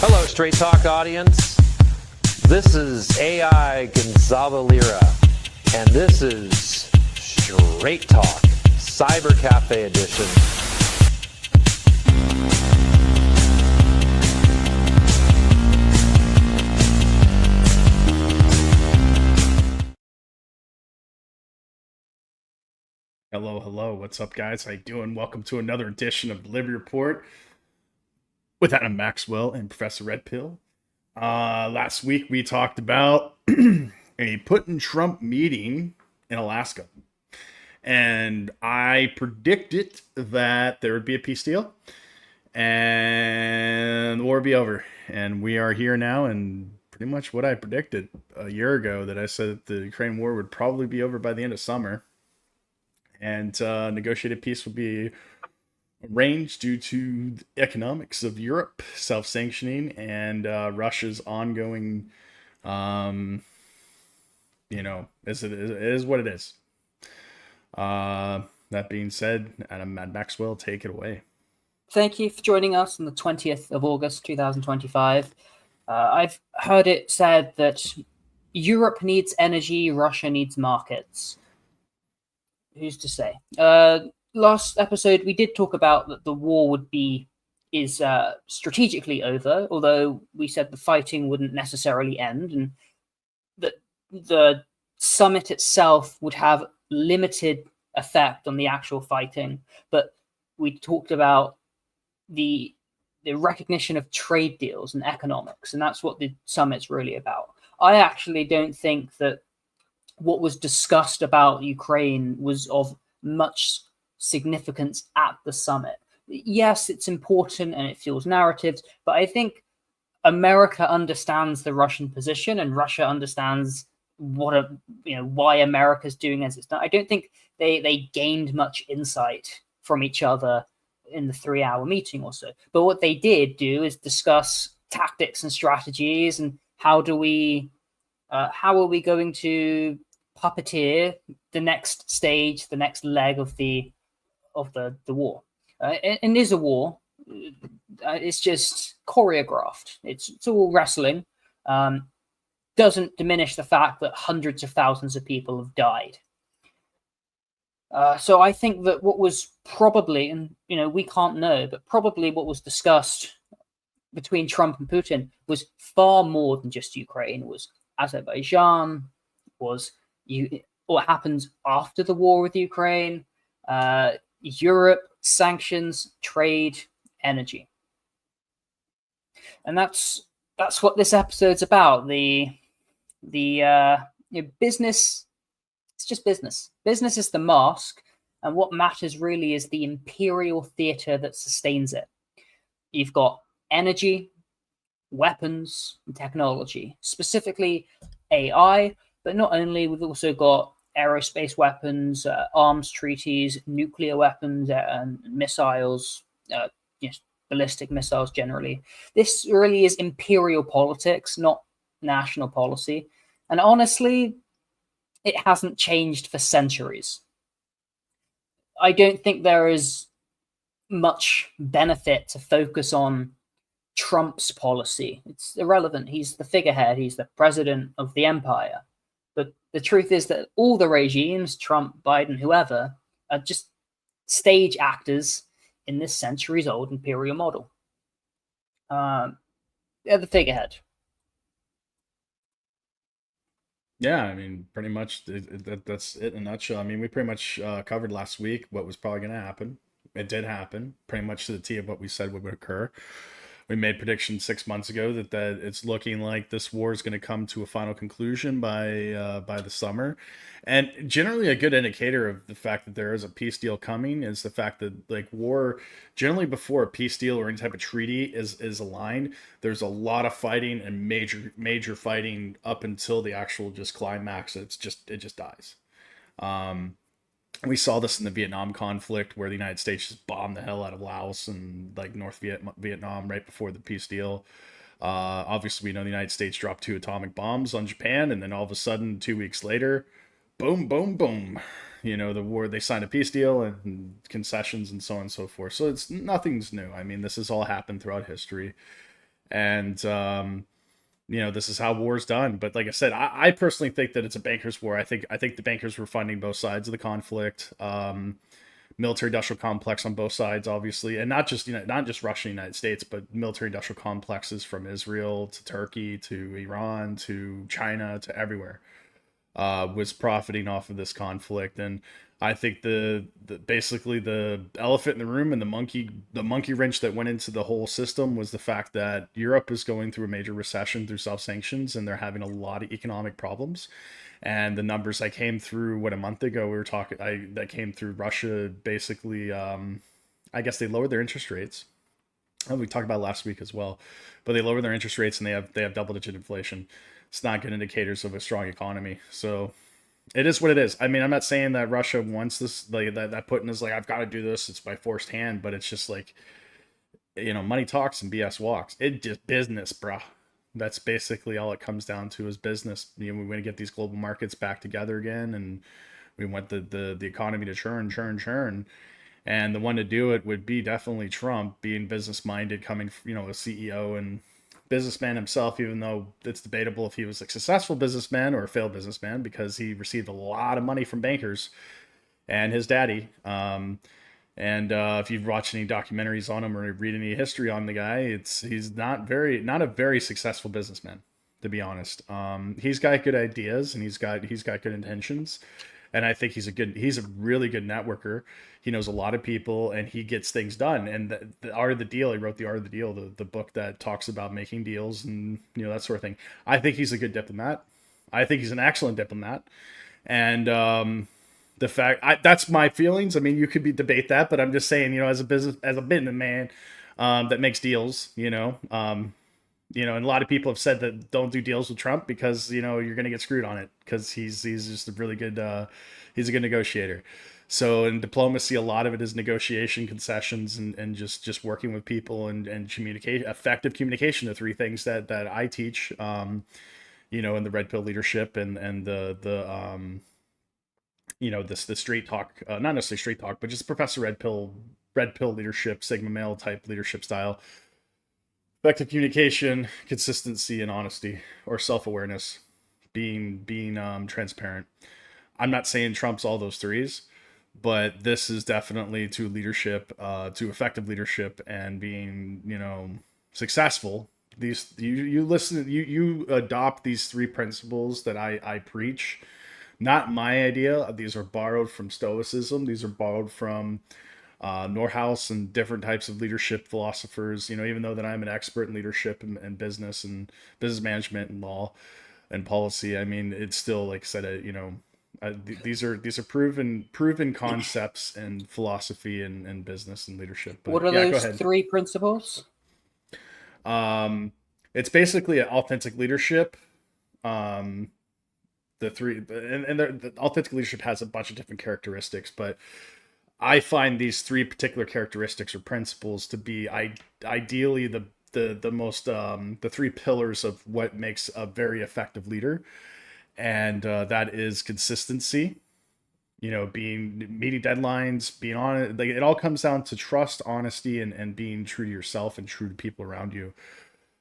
Hello, Straight Talk audience. This is AI Gonzalo Lira, and this is Straight Talk, Cyber Cafe Edition. Hello. What's up, guys? How you doing? Welcome to another edition of the Liberty Report with Adam Maxwell and Professor Red Pill. Last week we talked about a Putin Trump meeting in Alaska, and I predicted that there would be a peace deal and the war would be over. And we are here now, and pretty much what I predicted a year ago, that I said that the Ukraine war would probably be over by the end of summer. And negotiated peace would be arranged due to the economics of Europe self-sanctioning and Russia's ongoing, it is what it is. That being said, Adam Maxwell, take it away. Thank you for joining us on the 20th of August, 2025. I've heard it said that Europe needs energy, Russia needs markets. Who's to say? Last episode, we did talk about that the war is strategically over, although we said the fighting wouldn't necessarily end, and that the summit itself would have limited effect on the actual fighting. But we talked about the recognition of trade deals and economics, and that's what the summit's really about. I actually don't think that what was discussed about Ukraine was of much significance at the summit. Yes, it's important and it fuels narratives, but I think America understands the Russian position, and Russia understands why America's doing as it's done. I don't think they gained much insight from each other in the 3-hour meeting or so. But what they did do is discuss tactics and strategies, and how are we going to puppeteer the next stage, the next leg of the war. And is a war. It's just choreographed. It's all wrestling. Doesn't diminish the fact that hundreds of thousands of people have died. So I think that what was probably, and we can't know, but probably what was discussed between Trump and Putin was far more than just Ukraine. It was Azerbaijan, was what happens after the war with Ukraine, Europe, sanctions, trade, energy. And that's what this episode's about. The business, it's just business. Business is the mask, and what matters really is the imperial theater that sustains it. You've got energy, weapons, and technology, specifically AI, but not only. We've also got aerospace weapons, arms treaties, nuclear weapons, and missiles, ballistic missiles generally. This really is imperial politics, not national policy. And honestly, it hasn't changed for centuries. I don't think there is much benefit to focus on Trump's policy. It's irrelevant. He's the figurehead. He's the president of the empire. But the truth is that all the regimes, Trump, Biden, whoever, are just stage actors in this centuries-old imperial model. They're the figurehead. Yeah, I mean, pretty much that's it in a nutshell. I mean, we pretty much covered last week what was probably going to happen. It did happen, pretty much to the T of what we said would occur. We made predictions 6 months ago that it's looking like this war is going to come to a final conclusion by the summer. And generally a good indicator of the fact that there is a peace deal coming is the fact that, like, war, generally before a peace deal or any type of treaty is aligned, there's a lot of fighting and major fighting up until the actual just climax. It just dies. We saw this in the Vietnam conflict, where the United States just bombed the hell out of Laos and like North Vietnam right before the peace deal. Obviously, we know the United States dropped 2 atomic bombs on Japan, and then all of a sudden, 2 weeks later, boom, boom, boom, the war, they signed a peace deal and concessions and so on and so forth. So nothing's new. I mean, this has all happened throughout history. And, this is how war's done. But like I said, I personally think that it's a bankers' war. I think the bankers were funding both sides of the conflict. Military industrial complex on both sides, obviously, and not just Russia and United States, but military industrial complexes from Israel to Turkey to Iran to China to everywhere was profiting off of this conflict. And I think basically the elephant in the room and the monkey wrench that went into the whole system was the fact that Europe is going through a major recession through self-sanctions, and they're having a lot of economic problems. And the numbers I came through a month ago, we were talking that came through Russia. Basically, I guess they lowered their interest rates. We talked about last week as well, but they lowered their interest rates and they have double-digit inflation. It's not good indicators of a strong economy. So it is what it is. I mean, I'm not saying that Russia wants this, like that Putin is like, I've got to do this. It's by forced hand, but it's just like, money talks and BS walks. It's just business, bruh. That's basically all it comes down to is business. We want to get these global markets back together again, and we want the economy to churn. And the one to do it would be definitely Trump, being business minded, coming, a CEO and businessman himself, even though it's debatable if he was a successful businessman or a failed businessman, because he received a lot of money from bankers and his daddy. And if you've watched any documentaries on him or read any history on the guy, he's not a very successful businessman, to be honest. He's got good ideas and he's got good intentions, and I think he's a really good networker. He knows a lot of people and he gets things done. And the Art of the Deal, he wrote The Art of the Deal, the book that talks about making deals and that sort of thing. I think he's a good diplomat. I think he's an excellent diplomat, and the fact that's my feelings. I mean, you could debate that, but I'm just saying, as a businessman that makes deals, and a lot of people have said that don't do deals with Trump because you're going to get screwed on it, because he's just a really good he's a good negotiator. So in diplomacy, a lot of it is negotiation, concessions, and just working with people and communication, effective communication, the three things that I teach, in the Red Pill leadership and the the straight talk, not necessarily straight talk, but just Professor Red Pill leadership, Sigma male type leadership style. Effective communication, consistency, and honesty, or self-awareness, being transparent. I'm not saying Trump's all those threes, but this is definitely to leadership, to effective leadership and being, successful. You adopt these three principles that I preach. Not my idea. These are borrowed from Stoicism. These are borrowed from Norhaus and different types of leadership philosophers. Even though that I'm an expert in leadership and business management and law and policy, I mean, it's still, like I said, these are proven concepts in philosophy and business and leadership. But, what are those three principles? It's basically an authentic leadership. The three, and the authentic leadership has a bunch of different characteristics, but I find these three particular characteristics or principles to be ideally the most the three pillars of what makes a very effective leader, and that is consistency. Meeting deadlines, being on it. Like, it all comes down to trust, honesty, and being true to yourself and true to people around you,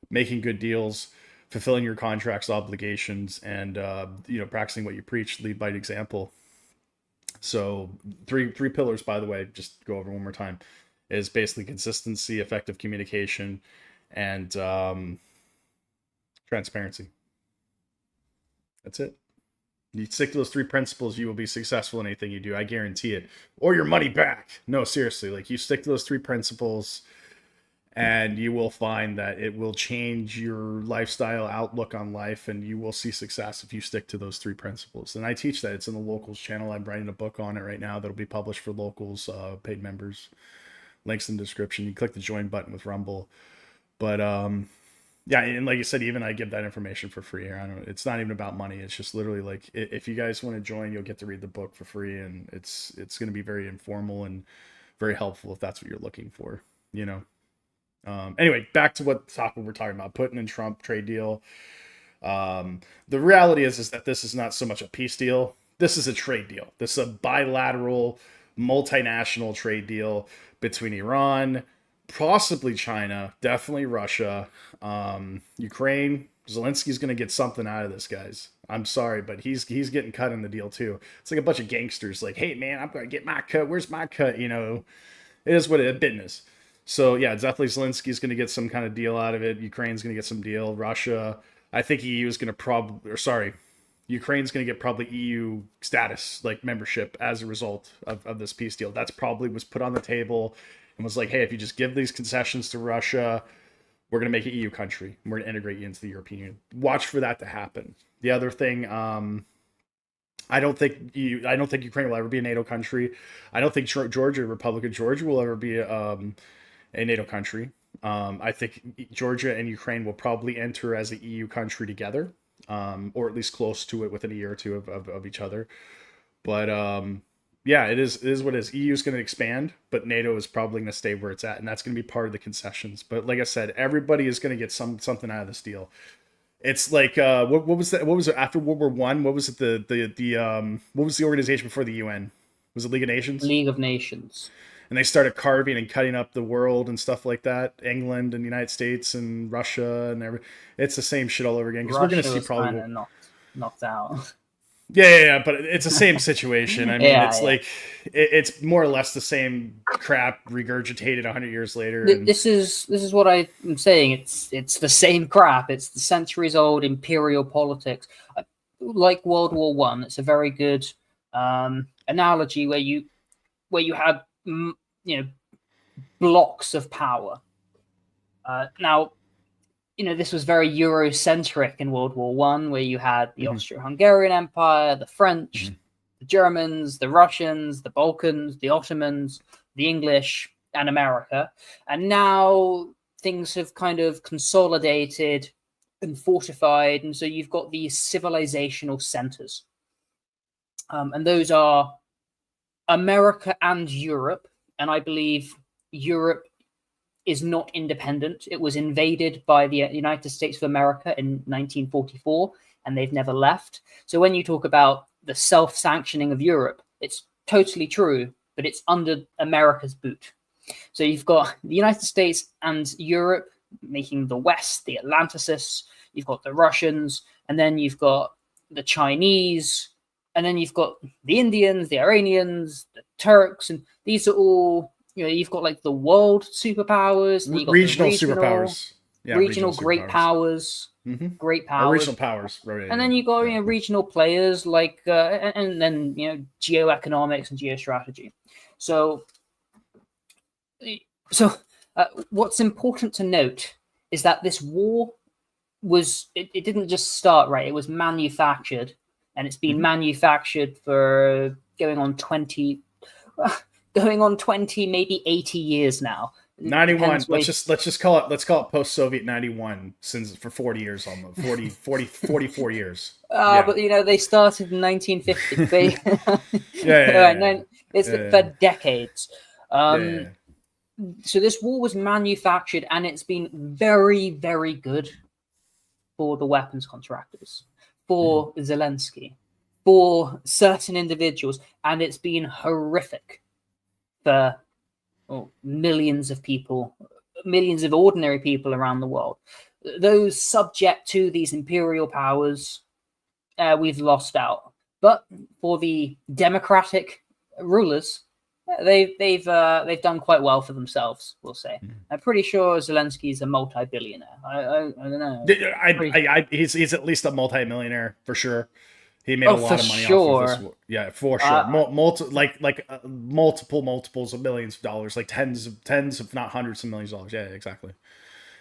making good deals, fulfilling your contract's obligations, and practicing what you preach. Lead by example. So three pillars, by the way, just go over one more time, is basically consistency, effective communication, and transparency. That's it. You stick to those three principles, you will be successful in anything you do. I guarantee it. Or your money back. No, seriously. Like, you stick to those three principles, and you will find that it will change your lifestyle, outlook on life, and you will see success if you stick to those three principles. And I teach that. It's in the Locals channel. I'm writing a book on it right now that'll be published for Locals paid members. Links in the description. You click the join button with Rumble. But yeah, and like you said, even I give that information for free. It's not even about money. It's just literally like, if you guys want to join, you'll get to read the book for free, and it's going to be very informal and very helpful if that's what you're looking for. Anyway, back to what topic we're talking about: Putin and Trump trade deal. The reality is that this is not so much a peace deal. this is a trade deal. This is a bilateral, multinational trade deal between Iran, possibly China, definitely Russia, Ukraine. Zelensky's going to get something out of this, guys. I'm sorry, but he's getting cut in the deal too. It's like a bunch of gangsters like, hey man, I'm going to get my cut. Where's my cut? You know, it is what it is, business. So yeah, definitely Zelensky's going to get some kind of deal out of it. Ukraine's going to get some deal. Russia, I think EU is going to Ukraine's going to get probably EU status, like membership, as a result of this peace deal. That's probably was put on the table and was like, hey, if you just give these concessions to Russia, we're going to make an EU country. And we're going to integrate you into the European Union. Watch for that to happen. The other thing, I don't think Ukraine will ever be a NATO country. I don't think Georgia, Republic of Georgia, will ever be a NATO country. I think Georgia and Ukraine will probably enter as an EU country together, or at least close to it within a year or two of each other. But yeah, it is what it is. EU is going to expand, but NATO is probably going to stay where it's at, and that's going to be part of the concessions. But like I said, everybody is going to get something out of this deal. It's like what was that? What was it after World War One? What was it what was the organization before the UN? Was it League of Nations? League of Nations. And they started carving and cutting up the world and stuff like that. England and the United States and Russia and everything. It's the same shit all over again, because we're going to see probably knocked out. Yeah, but it's the same situation. I mean, like it's more or less the same crap regurgitated 100 years later. And this is what I'm saying. It's the same crap. It's the centuries old imperial politics, like World War One. It's a very good analogy where you had blocks of power. Now, this was very Eurocentric in World War One, where you had the Austro-Hungarian Empire, the French, the Germans, the Russians, the Balkans, the Ottomans, the English, and America. And now things have kind of consolidated and fortified, and so you've got these civilizational centers. And those are America and Europe, and I believe Europe is not independent. It was invaded by the United States of America in 1944, and they've never left. So when you talk about the self-sanctioning of Europe, it's totally true, but it's under America's boot. So you've got the United States and Europe making the West, the Atlanticists, you've got the Russians, and then you've got the Chinese, and then you've got the Indians, the Iranians, the Turks, and these are all, you've got like the world superpowers, regional superpowers, regional great powers, great powers, regional powers, right? And then you got regional players like, and then geoeconomics and geostrategy. So what's important to note is that this war it didn't just start, right? It was manufactured, and it's been manufactured for going on 20, maybe 80 years now. 91. Let's call it post-Soviet 91, since for 40 years almost. 44 years. But they started in 1950. It's for decades. So this war was manufactured, and it's been very, very good for the weapons contractors, for Zelensky, for certain individuals, and it's been horrific for millions of people, millions of ordinary people around the world. Those subject to these imperial powers, we've lost out. But for the democratic rulers, they've done quite well for themselves, we'll say. I'm pretty sure Zelensky's a multi-billionaire. I don't know. He's at least a multi-millionaire for sure. He made a lot of money off of this. Yeah, for sure. Multiples of millions of dollars, like tens, if not hundreds of millions of dollars. Yeah, exactly.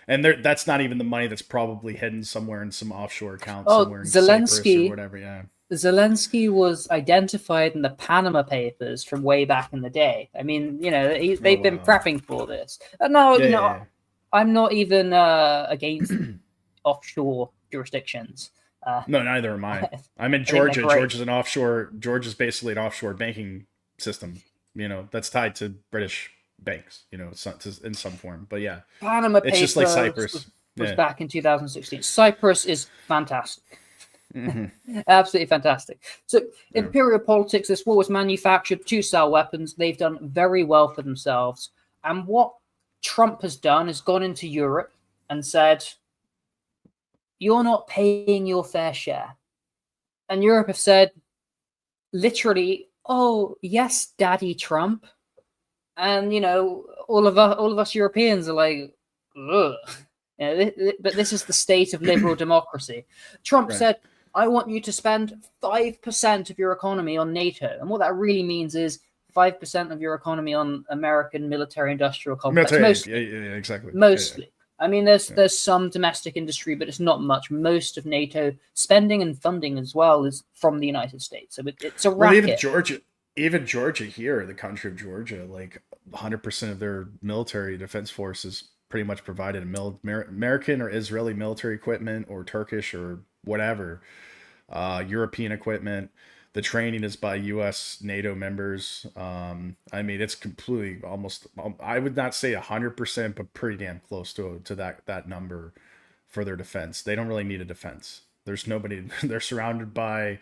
And that's not even the money that's probably hidden somewhere in some offshore account somewhere in Cyprus or whatever. Yeah. Zelensky was identified in the Panama Papers from way back in the day. I mean, they've been prepping for this. I'm not even against offshore jurisdictions. No, neither am I. I'm in Georgia. Georgia's basically an offshore banking system, that's tied to British banks, in some form. But yeah, Panama it's Papers just like Cyprus. Was back in 2016. Cyprus is fantastic. Absolutely fantastic. So, Yeah. imperial politics, this war was manufactured to sell weapons. They've done very well for themselves. And what Trump has done is gone into Europe and said, you're not paying your fair share. And Europe have said, literally, oh, yes, Daddy Trump. And, all of us Europeans are like, ugh. But this is the state of liberal democracy. Trump Right. said, I want you to spend 5% of your economy on NATO. And what that really means is 5% of your economy on American military-industrial complex. Mostly. Yeah, exactly. Mostly. Yeah. I mean, there's some domestic industry, but it's not much. Most of NATO spending and funding as well is from the United States. So it's a racket. Even Georgia here, the country of Georgia, like 100% of their military defense forces pretty much provided American or Israeli military equipment or Turkish or whatever, European equipment. The training is by U.S. NATO members. I mean, it's completely almost, I would not say 100%, but pretty damn close to that number for their defense. They don't really need a defense. There's nobody, they're surrounded by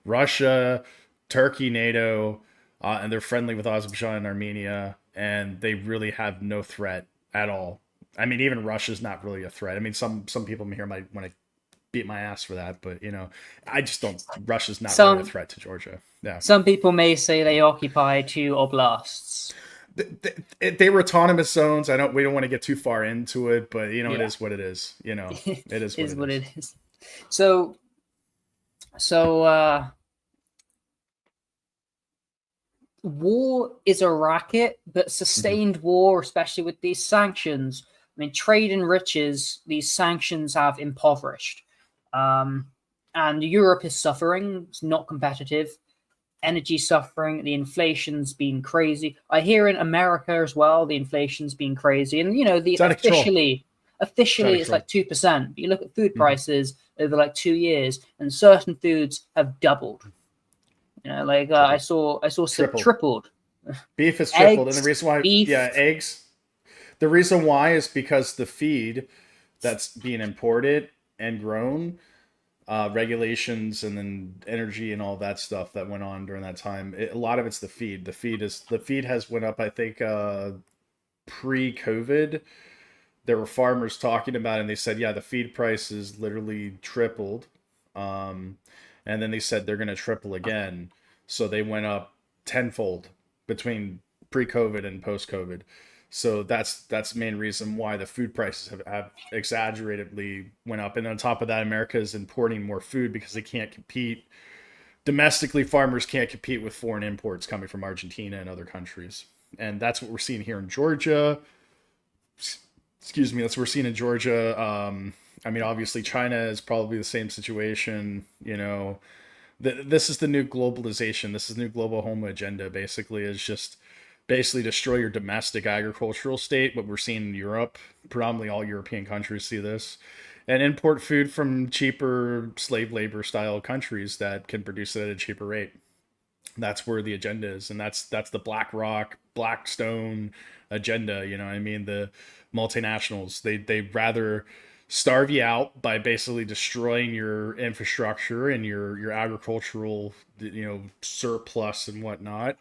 Russia, Turkey, NATO, and they're friendly with Azerbaijan and Armenia, and they really have no threat at all. I mean, even Russia's not really a threat. I mean, some people here might want to beat my ass for that, but I just don't. Russia's not really a threat to Georgia. Yeah. Some people may say they occupy 2 oblasts. They were autonomous zones. We don't want to get too far into it, but it is what it is. It is what it is. So war is a racket, but sustained war, especially with these sanctions. I mean, trade and riches, these sanctions have impoverished. And Europe is suffering. It's not competitive. Energy suffering. The inflation's been crazy. I hear in America as well, the inflation's been crazy. And, officially it's like 2%. But you look at food prices over like 2 years, and certain foods have doubled. I saw some tripled. Beef has tripled. Eggs, and the reason why, eggs. The reason why is because the feed that's being imported and grown, regulations and then energy and all that stuff that went on during that time. A lot of it's the feed. The feed has went up. I think pre-COVID, there were farmers talking about it, and they said, yeah, the feed prices literally tripled, and then they said they're going to triple again. So they went up tenfold between pre-COVID and post-COVID. So that's the main reason why the food prices have exaggeratedly went up. And on top of that, America is importing more food because they can't compete. Domestically, farmers can't compete with foreign imports coming from Argentina and other countries. And that's what we're seeing here in Georgia. Excuse me, that's what we're seeing in Georgia. I mean, obviously, China is probably the same situation. This is the new globalization. This is the new global homo agenda, basically, is just basically destroy your domestic agricultural state. What we're seeing in Europe, predominantly all European countries see this, and import food from cheaper slave labor style countries that can produce it at a cheaper rate. That's where the agenda is, and that's the Blackstone agenda. I mean, the multinationals, they'd rather starve you out by basically destroying your infrastructure and your agricultural surplus and whatnot,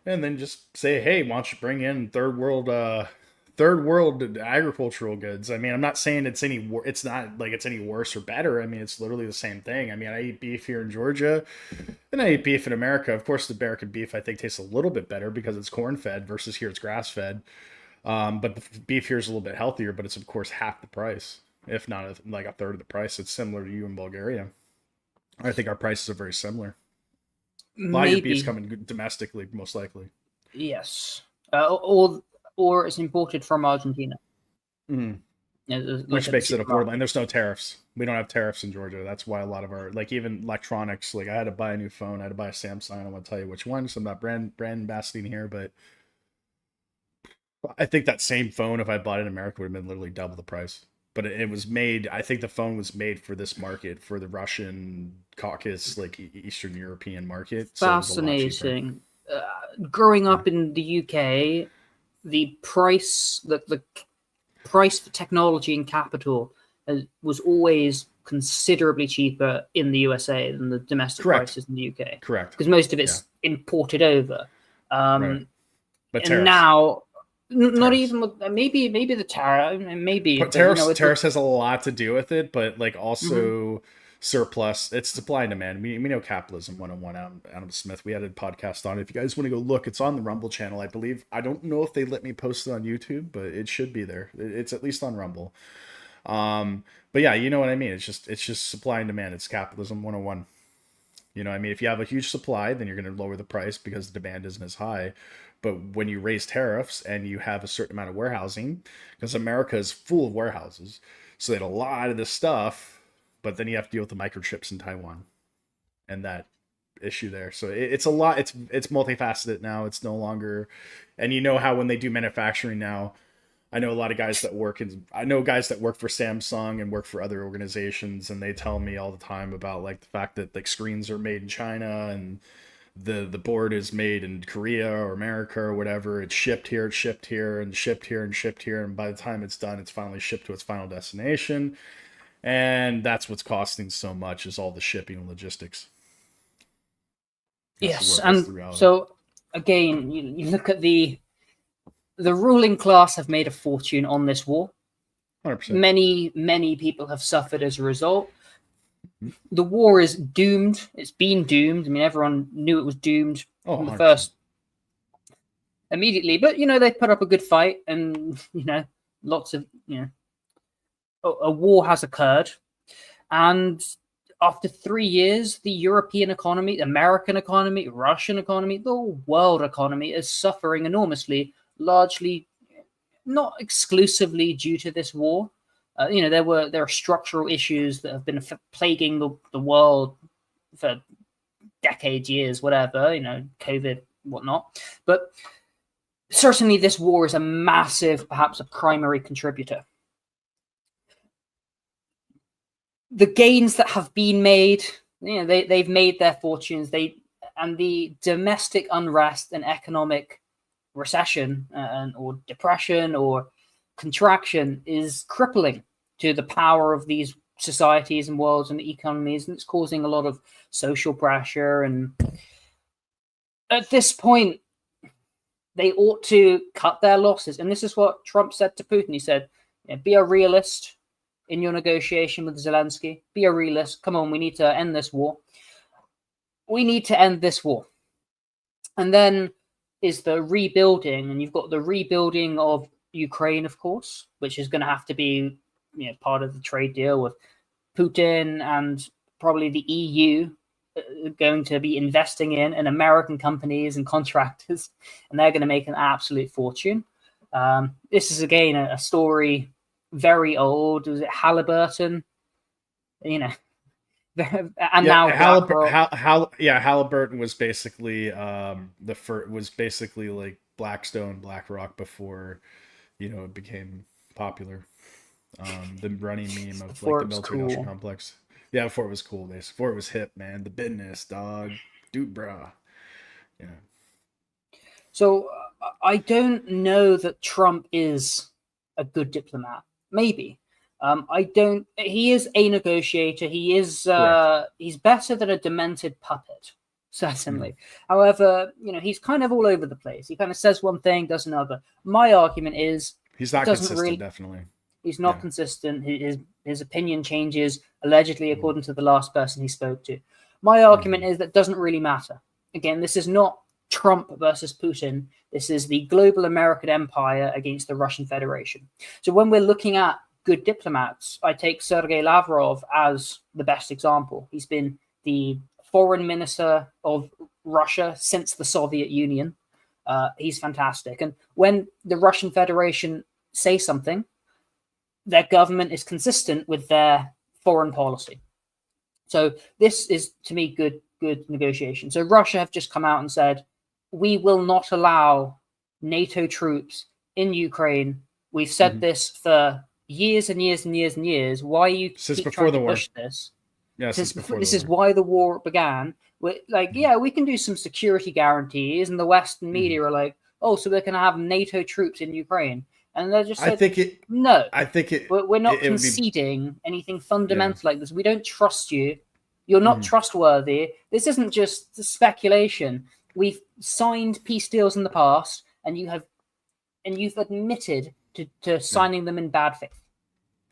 and then just say, hey, why don't you bring in third world agricultural goods. I mean, I'm not saying it's not like it's any worse or better. I mean, it's literally the same thing. I mean, I eat beef here in Georgia and I eat beef in America. Of course, the American beef I think tastes a little bit better because it's corn fed versus here it's grass fed. But the beef here is a little bit healthier, but it's of course half the price, if not like a third of the price. It's similar to you in Bulgaria. I think our prices are very similar. A lot of your beef's coming domestically, most likely. Yes. Or it's imported from Argentina. Which makes it affordable. And there's no tariffs. We don't have tariffs in Georgia. That's why a lot of our, like even electronics, like I had to buy a new phone. I had to buy a Samsung. I don't want to tell you which one, so I'm not brand ambassading here, but I think that same phone, if I bought it in America, would have been literally double the price. But it was made, I think the phone was made for this market, for the Russian, Caucasus, like Eastern European market. Fascinating. Growing up in the UK, the price for technology and capital was always considerably cheaper in the USA than the domestic prices in the UK. Correct. Because most of it's imported over. Right. But and tariffs. now, not even with, maybe the tariff, maybe. But tariffs has a lot to do with it, but like also surplus. It's supply and demand. We know capitalism 101. Adam Smith. We had a podcast on it. If you guys want to go look, it's on the Rumble channel, I believe. I don't know if they let me post it on YouTube, but it should be there. It's at least on Rumble. But yeah, you know what I mean. It's just supply and demand. It's capitalism 101. You know what I mean? If you have a huge supply, then you're going to lower the price because the demand isn't as high. But when you raise tariffs and you have a certain amount of warehousing, because America is full of warehouses, so they had a lot of this stuff, but then you have to deal with the microchips in Taiwan and that issue there. So it's a lot. It's multifaceted now. It's no longer, and you know how when they do manufacturing now, I know a lot of guys that work for Samsung and work for other organizations, and they tell me all the time about like the fact that like screens are made in China and the board is made in Korea or America or whatever. It's shipped here, and shipped here, and by the time it's done, it's finally shipped to its final destination. And that's what's costing so much, is all the shipping and logistics. Yes, and so again, you look at the ruling class have made a fortune on this war. 100%. Many people have suffered as a result. The war is doomed. It's been doomed. I mean, everyone knew it was doomed from the first immediately. But, they put up a good fight, and, lots of, a war has occurred. And after 3 years, the European economy, American economy, Russian economy, the world economy is suffering enormously, largely, not exclusively due to this war. There are structural issues that have been plaguing the world for decades, years, whatever, COVID, whatnot. But certainly this war is a massive, perhaps a primary contributor. The gains that have been made, they've made their fortunes. And the domestic unrest and economic recession or depression or contraction is crippling to the power of these societies and worlds and economies, and it's causing a lot of social pressure. And at this point, they ought to cut their losses. And this is what Trump said to Putin. He said, be a realist in your negotiation with Zelensky. Be a realist. Come on, we need to end this war. We need to end this war. And then is the rebuilding, and you've got the rebuilding of Ukraine, of course, which is going to have to be part of the trade deal with Putin, and probably the EU going to be investing in, and American companies and contractors, and they're going to make an absolute fortune. This is again a story very old. Was it Halliburton? And now Halliburton was basically like Blackstone, BlackRock before it became popular. The running meme of like the military industrial complex. Yeah, before it was cool. Before it was hip, man. The business, dog. Dude, brah. Yeah. So I don't know that Trump is a good diplomat. Maybe. He is a negotiator. He is, he's better than a demented puppet, certainly. However, he's kind of all over the place. He kind of says one thing, does another. My argument is he's not consistent, definitely. He's not consistent. His opinion changes, allegedly, according to the last person he spoke to. My argument is that doesn't really matter. Again, this is not Trump versus Putin. This is the global American empire against the Russian Federation. So when we're looking at good diplomats, I take Sergei Lavrov as the best example. He's been the foreign minister of Russia since the Soviet Union. He's fantastic. And when the Russian Federation say something, their government is consistent with their foreign policy. So this is, to me, good negotiation. So Russia have just come out and said, we will not allow NATO troops in Ukraine. We've said this for years and years and years and years. Why are you since before the war? Push this? Yeah, since before this is why the war began. We're like, we can do some security guarantees, and the Western media are like, oh, so we're going to have NATO troops in Ukraine. And they just I said, think it. no, I think we're not it would be. conceding anything Yeah. fundamental like this. We don't trust you. You're not Mhm. trustworthy. This isn't just speculation. We've signed peace deals in the past, and you've admitted to signing them in bad faith.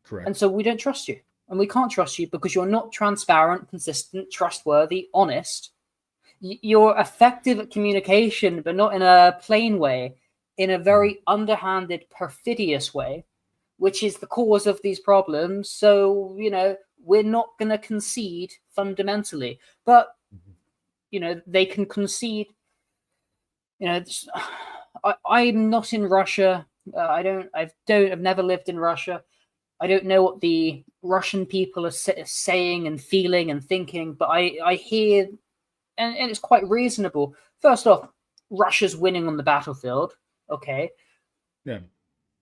Correct. And so we don't trust you. And we can't trust you because you're not transparent, consistent, trustworthy, honest. You're effective at communication, but not in a plain way, in a very underhanded, perfidious way, which is the cause of these problems. So, we're not going to concede fundamentally. But, they can concede. I'm not in Russia. I've never lived in Russia. I don't know what the Russian people are saying and feeling and thinking, but I hear, and it's quite reasonable. First off, Russia's winning on the battlefield. Okay. Yeah.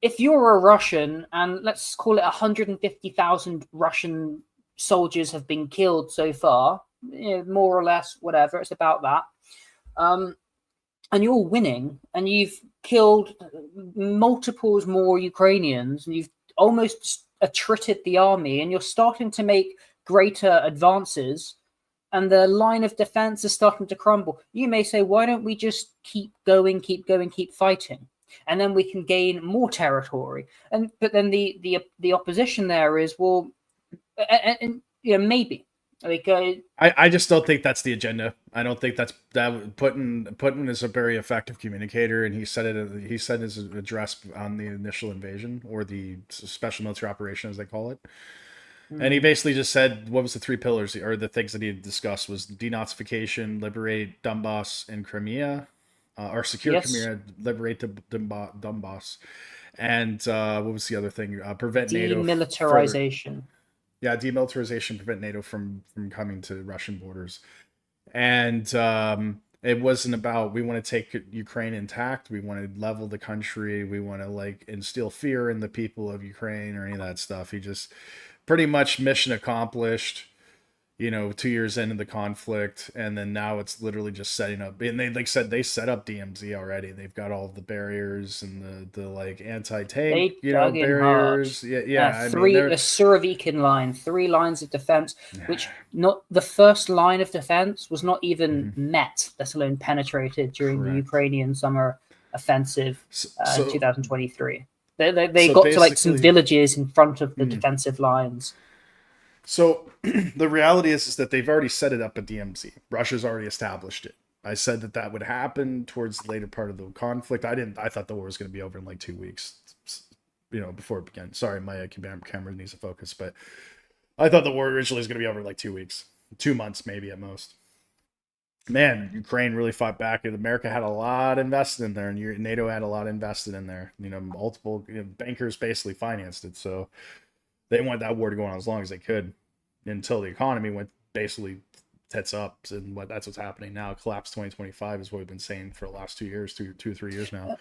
If you're a Russian, and let's call it 150,000 Russian soldiers have been killed so far, more or less, whatever, it's about that. And you're winning, and you've killed multiples more Ukrainians, and you've almost attrited the army, and you're starting to make greater advances, and the line of defense is starting to crumble. You may say, why don't we just keep going, keep fighting, and then we can gain more territory? But then the opposition there is, well, and maybe. Like, I just don't think that's the agenda. I don't think that Putin is a very effective communicator, and he said it. He said his address on the initial invasion, or the special military operation, as they call it. And he basically just said, what was the three pillars, or the things that he discussed, was denazification, liberate Donbass and Crimea, or secure Crimea, liberate Donbass, and what was the other thing? Prevent NATO demilitarization. Yeah, demilitarization, prevent NATO from coming to Russian borders. And it wasn't about, we want to take Ukraine intact, we want to level the country, we want to instill fear in the people of Ukraine, or any of that stuff. He just pretty much mission accomplished, 2 years into the conflict, and then now it's literally just setting up. And they they set up DMZ already. They've got all the barriers and the anti-tank barriers. Yeah. The Surovikin line, 3 lines of defense, which not the first line of defense was not even met, let alone penetrated during the Ukrainian summer offensive in 2023. They got to some villages in front of the defensive lines. So the reality is that they've already set it up at DMZ. Russia's already established it. I said that would happen towards the later part of the conflict. I thought the war was going to be over in 2 weeks, before it began. Sorry, my camera needs to focus, but I thought the war originally was going to be over in 2 weeks, 2 months maybe at most. Man, Ukraine really fought back, and America had a lot invested in there, and NATO had a lot invested in there. Multiple bankers basically financed it, so they wanted that war to go on as long as they could, until the economy went basically tits up. And that's what's happening now. Collapse 2025 is what we've been saying for the last 2 years, two or 3 years now.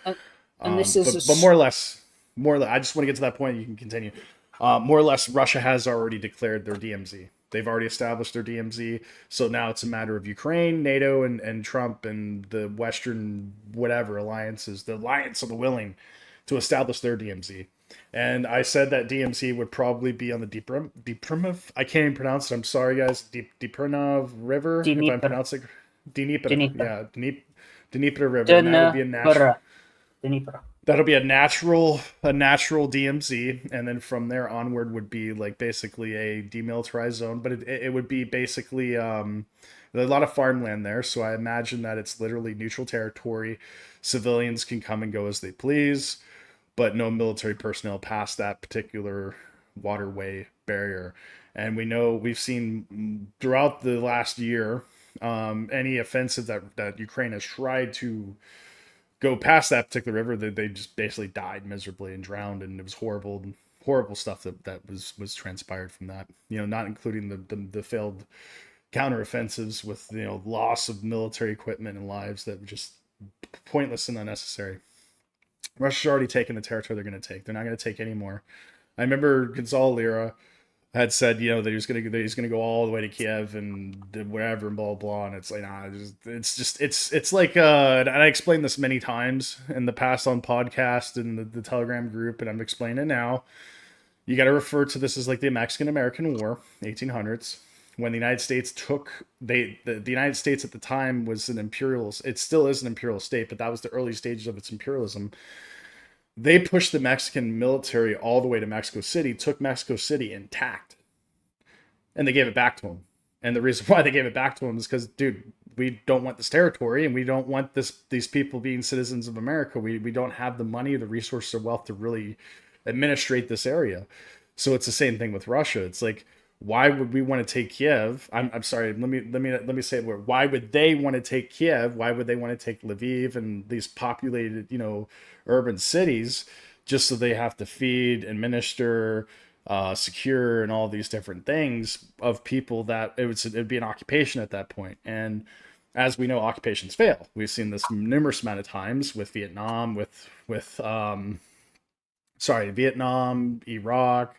And this is but more or less, I just want to get to that point. You can continue. More or less, Russia has already declared their DMZ. They've already established their DMZ. So now it's a matter of Ukraine, NATO, and Trump, and the Western whatever alliances, the alliance of the willing, to establish their DMZ. And I said that DMZ would probably be on the Dnipro. I can't even pronounce it. I'm sorry, guys. Dnipro River. If I'm pronouncing Dnipro. Yeah, Dnipro River. And that would be a natural. That'll be a natural DMZ, and then from there onward would be basically a demilitarized zone. But it would be basically there's a lot of farmland there, so I imagine that it's literally neutral territory. Civilians can come and go as they please, but no military personnel past that particular waterway barrier. And we've seen throughout the last year, any offensive that Ukraine has tried to go past that particular river, they just basically died miserably and drowned, and it was horrible stuff that was transpired from that. Not including the failed counteroffensives with loss of military equipment and lives that were just pointless and unnecessary. Russia's already taken the territory they're going to take. They're not going to take any more. I remember Gonzalo Lira had said, that he's gonna go all the way to Kiev and wherever and blah blah blah. And it's like, nah, it's like and I explained this many times in the past on podcast and the Telegram group, and I'm explaining it now. You got to refer to this as like the Mexican-American War, 1800s, when the United States the United States at the time was an imperial. It still is an imperial state, but that was the early stages of its imperialism. They pushed the Mexican military all the way to Mexico City, took Mexico City intact, and they gave it back to them. And the reason why they gave it back to them is because, dude, we don't want this territory, and we don't want these people being citizens of America. We don't have the money, the resources, or wealth to really administrate this area. So it's the same thing with Russia. It's like, why would we want to take Kiev? I'm sorry. Let me say it. Why would they want to take Kiev? Why would they want to take Lviv and these populated, urban cities, just so they have to feed, administer, secure, and all these different things of people that it'd be an occupation at that point. And as we know, occupations fail. We've seen this numerous amount of times with Vietnam, Vietnam, Iraq,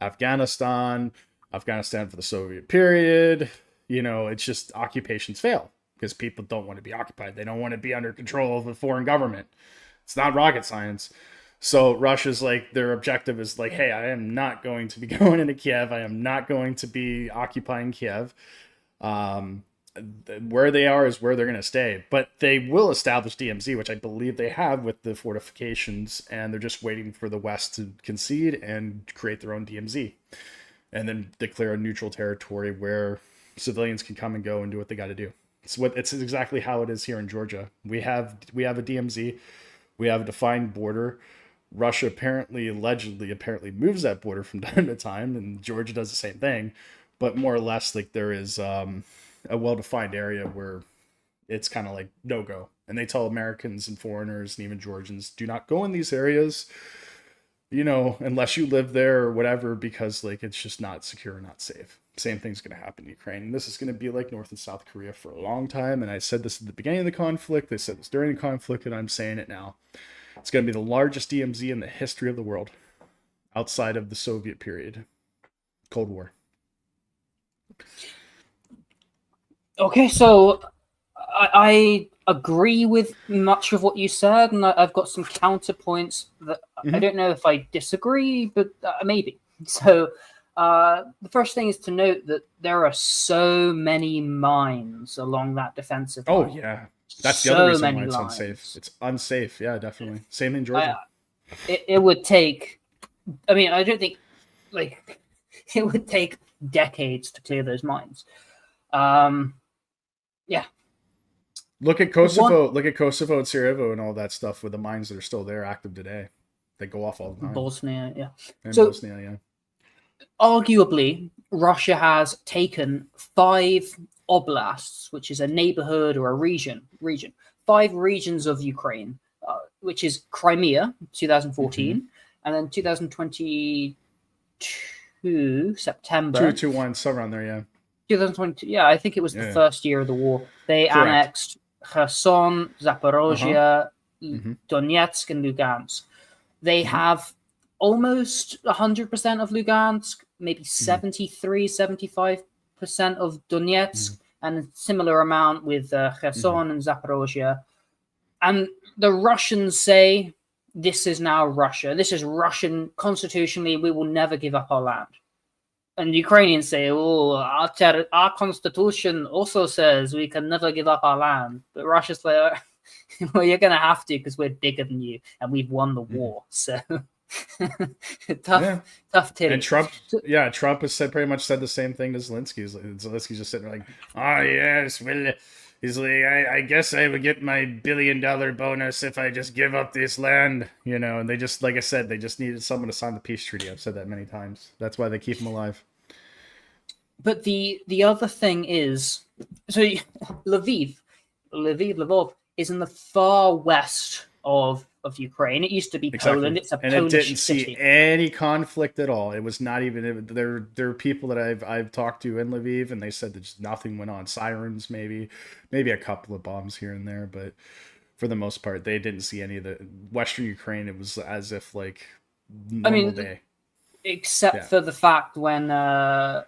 Afghanistan for the Soviet period. It's just occupations fail because people don't want to be occupied. They don't want to be under control of a foreign government. It's not rocket science. So Russia's like, their objective is like, hey, I am not going to be going into Kiev. I am not going to be occupying Kiev. Where they are is where they're going to stay. But they will establish DMZ, which I believe they have with the fortifications, and they're just waiting for the West to concede and create their own DMZ. And then declare a neutral territory where civilians can come and go and do what they got to do. It's exactly how it is here in Georgia. We have a DMZ. We have a defined border. Russia apparently moves that border from time to time, and Georgia does the same thing. But more or less, like, there is a well-defined area where it's kind of like no-go. And they tell Americans and foreigners and even Georgians, do not go in these areas, unless you live there or whatever, because like it's just not secure, not safe. Same thing's going to happen in Ukraine. And this is going to be like North and South Korea for a long time. And I said this at the beginning of the conflict. They said this during the conflict, and I'm saying it now. It's going to be the largest DMZ in the history of the world outside of the Soviet period. Cold War. Okay, so I agree with much of what you said, and I've got some counterpoints that I don't know if I disagree, but maybe. So the first thing is to note that there are so many mines along that defensive line. Oh, yeah. That's the other reason why it's unsafe. It's unsafe. Yeah, definitely. Same in Georgia. It would take, I don't think, it would take decades to clear those mines. Yeah. Look at Kosovo. Look at Kosovo and Sarajevo and all that stuff with the mines that are still there, active today. They go off all the time. Bosnia, yeah. And Bosnia, yeah. Arguably, Russia has taken 5 oblasts, which is a neighborhood or a region, 5 regions of Ukraine, which is Crimea, 2014, and then 2022, September. 221, somewhere around there, yeah. 2022, yeah, I think it was the first year of the war. They annexed Kherson, Zaporozhia, Donetsk, and Lugansk. They have almost 100% of Lugansk, maybe 75% of Donetsk, and a similar amount with Kherson and Zaporozhia. And the Russians say, this is now Russia. This is Russian constitutionally. We will never give up our land. And Ukrainians say, oh, our constitution also says we can never give up our land. But Russia's like, well, you're going to have to because we're bigger than you and we've won the war. So tough titty. And Trump has pretty much said the same thing to Zelensky. Zelensky's just sitting there like, oh, yes, well, he's like, I guess I would get my $1 billion bonus if I just give up this land, and they just, like I said, they just needed someone to sign the peace treaty. I've said that many times. That's why they keep him alive. But the other thing is, so Lviv is in the far west of Ukraine. It used to be Poland. It's a Polish it didn't city. See any conflict at all. It was not even. There are people that I've talked to in Lviv, and they said that just nothing went on. Sirens, maybe a couple of bombs here and there, but for the most part, they didn't see any of the Western Ukraine. It was as if like normal day. except for the fact when the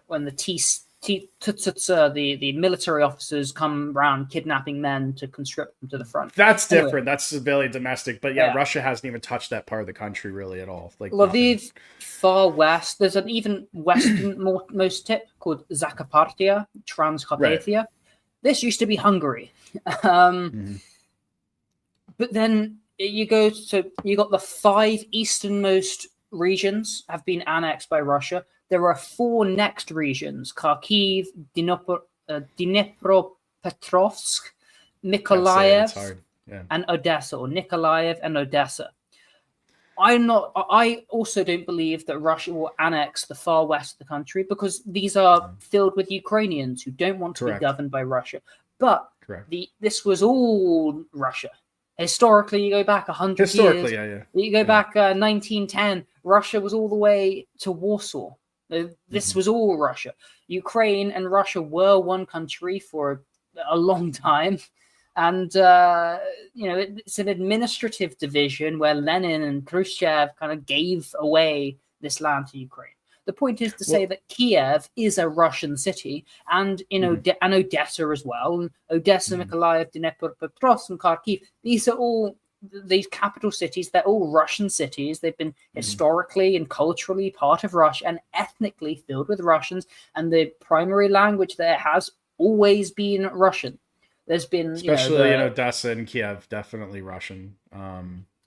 the military officers come around kidnapping men to conscript them to the front. That's different. That's very domestic. But yeah, Russia hasn't even touched that part of the country really at all. Like Lviv, far west. There's an even westernmost tip called Zakarpattia, Transcarpathia. Right. This used to be Hungary. But then you got the 5 easternmost regions have been annexed by Russia. There are 4 next regions: Kharkiv, Dnipropetrovsk, Mykolaiv, and Odessa, or Nikolaev and Odessa. I also don't believe that Russia will annex the far west of the country, because these are filled with Ukrainians who don't want to be governed by Russia. But this was all Russia. Historically, you go back 100 years. You go back 1910. Russia was all the way to Warsaw. This was all Russia. Ukraine and Russia were one country for a long time. And, it's an administrative division where Lenin and Khrushchev kind of gave away this land to Ukraine. The point is to say that Kiev is a Russian city, and and Odessa as well. Odessa, Mykolaiv, Dnipropetrovsk, and Kharkiv. These are all these capital cities. They're all Russian cities. They've been historically and culturally part of Russia and ethnically filled with Russians. And the primary language there has always been Russian. There's been, especially in Odessa and Kiev, definitely Russian.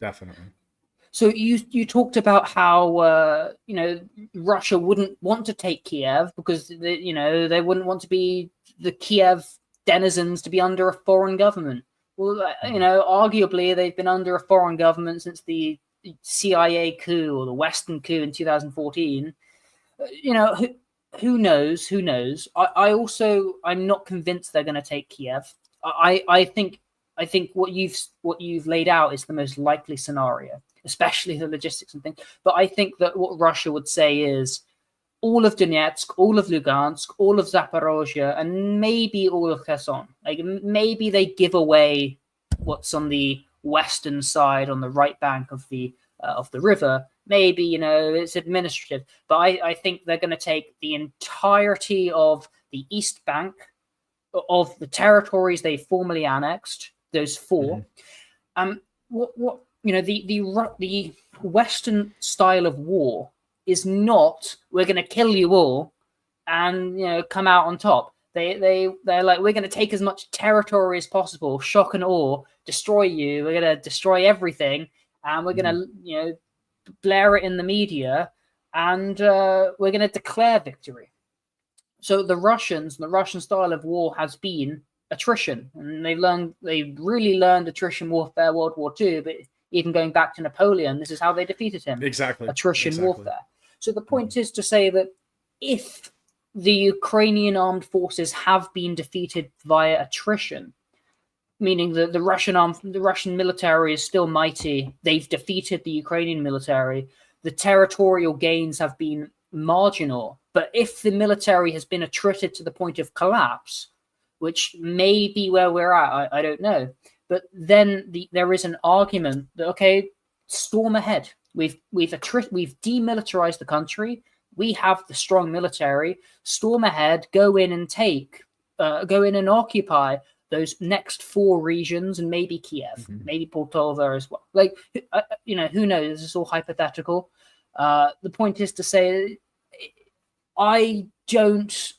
Definitely. So you talked about how Russia wouldn't want to take Kiev because they wouldn't want to be the Kiev denizens to be under a foreign government. Well, arguably they've been under a foreign government since the CIA coup or the Western coup in 2014. Who knows? Who knows? I'm not convinced they're going to take Kiev. I think what you've laid out is the most likely scenario, especially the logistics and things. But I think that what Russia would say is all of Donetsk, all of Lugansk, all of Zaporozhye, and maybe all of Kherson. Like maybe they give away what's on the western side, on the right bank of the river. Maybe it's administrative, but I think they're going to take the entirety of the east bank of the territories they formally annexed. Those 4. The Western style of war is not we're going to kill you all and come out on top. They're like, we're going to take as much territory as possible, shock and awe, destroy you. We're going to destroy everything, and we're going to blare it in the media, and we're going to declare victory. So the Russian style of war has been attrition, and they really learned attrition warfare World War II, but even going back to Napoleon, this is how they defeated him. Exactly. Attrition warfare. So the point is to say that if the Ukrainian armed forces have been defeated via attrition, meaning that the Russian military is still mighty, they've defeated the Ukrainian military, the territorial gains have been marginal. But if the military has been attrited to the point of collapse, which may be where we're at, I don't know. But then there is an argument that, storm ahead. We've demilitarized the country. We have the strong military. Storm ahead. Go in and occupy those next 4 regions, and maybe Kiev, maybe Poltava as well. Like, who knows? This is all hypothetical. The point is to say, I don't.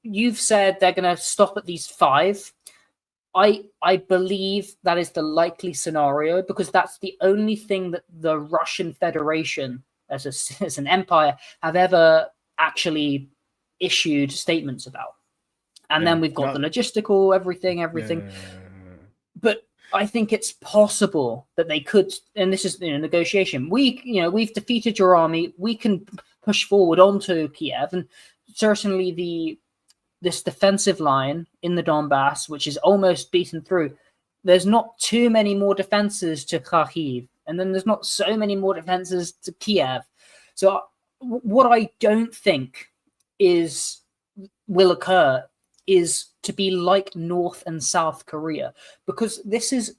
You've said they're going to stop at these 5. I believe that is the likely scenario, because that's the only thing that the Russian Federation, as an empire, have ever actually issued statements about. And then we've got the logistical, everything. But I think it's possible that they could, and this is negotiation. We've defeated your army. We can push forward onto Kiev, and certainly this defensive line in the Donbass, which is almost beaten through. There's not too many more defenses to Kharkiv, and then there's not so many more defenses to Kiev. So what I don't think will occur is to be like North and South Korea, because this is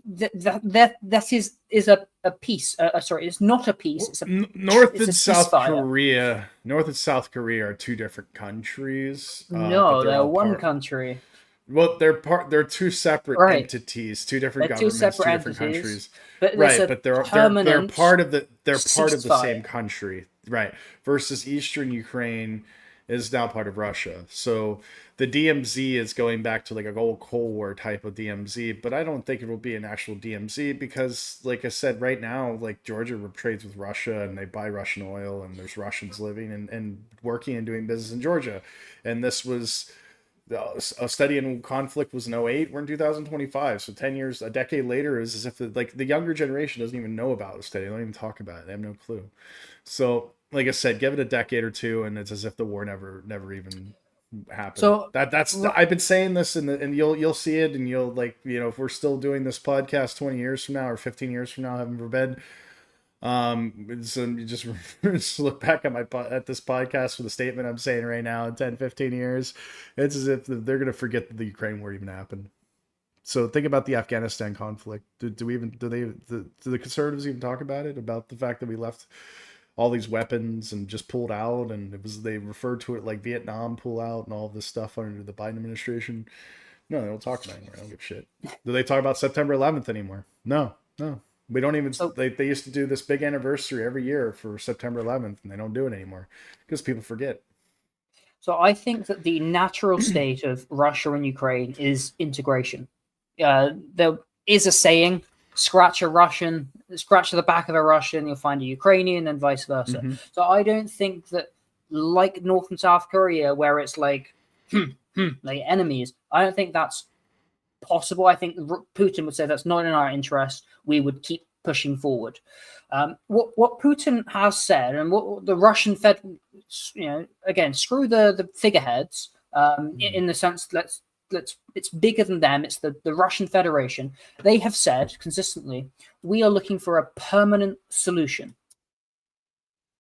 that is a peace. Sorry, it's not a peace. It's North and South ceasefire. Korea. North and South Korea are two different countries. No, but they're all one part. country. Well, they're two separate Right. entities, two different They're two governments, two separate different entities, countries. but there's Right, a but they're permanent part of the part of the ceasefire. same country. Right. Versus Eastern Ukraine is now part of Russia. So the DMZ is going back to like a old Cold War type of DMZ, but I don't think it will be an actual DMZ because, like I said, right now, like Georgia trades with Russia and they buy Russian oil and there's Russians living and working and doing business in Georgia. And this was a study in conflict was in 08. We're in 2025. So 10 years, a decade later is as if the younger generation doesn't even know about the study. They don't even talk about it. They have no clue. So like I said, give it a decade or two, and it's as if the war never even happened. So that's I've been saying this, and you'll see it, and you'll if we're still doing this podcast 20 years from now or 15 years from now, heaven forbid. So you just look back at this podcast for the statement I'm saying right now in 10, 15 years. It's as if they're going to forget that the Ukraine war even happened. So think about the Afghanistan conflict. Do the conservatives even talk about it? About the fact that we left all these weapons and just pulled out, and they referred to it like Vietnam pull out and all this stuff under the Biden administration. No, they don't talk about it anymore. I don't give a shit. Do they talk about September 11th anymore? No. We don't even. They used to do this big anniversary every year for September 11th, and they don't do it anymore because people forget. So I think that the natural state of Russia and Ukraine is integration. There is a saying: scratch the back of a Russian, you'll find a Ukrainian, and vice versa. Mm-hmm. So I don't think that, like North and South Korea, where it's like like enemies, I don't think that's possible. I think Putin would say that's not in our interest. We would keep pushing forward. What Putin has said, and what the Russian Fed, again, screw the figureheads, in the sense let's it's bigger than them. It's the Russian Federation. They have said consistently, we are looking for a permanent solution.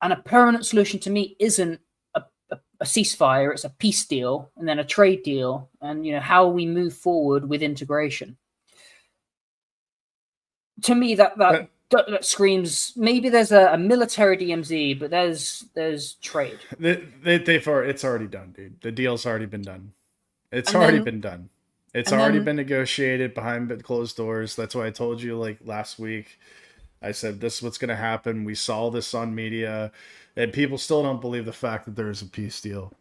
And a permanent solution to me isn't a ceasefire, it's a peace deal and then a trade deal, and how we move forward with integration. To me, that screams maybe there's a military DMZ, but there's trade. It's already done, dude. The deal's already been done. It's already been done. It's already been negotiated behind closed doors. That's why I told you like last week. I said this is what's going to happen. We saw this on media, and people still don't believe the fact that there's a peace deal.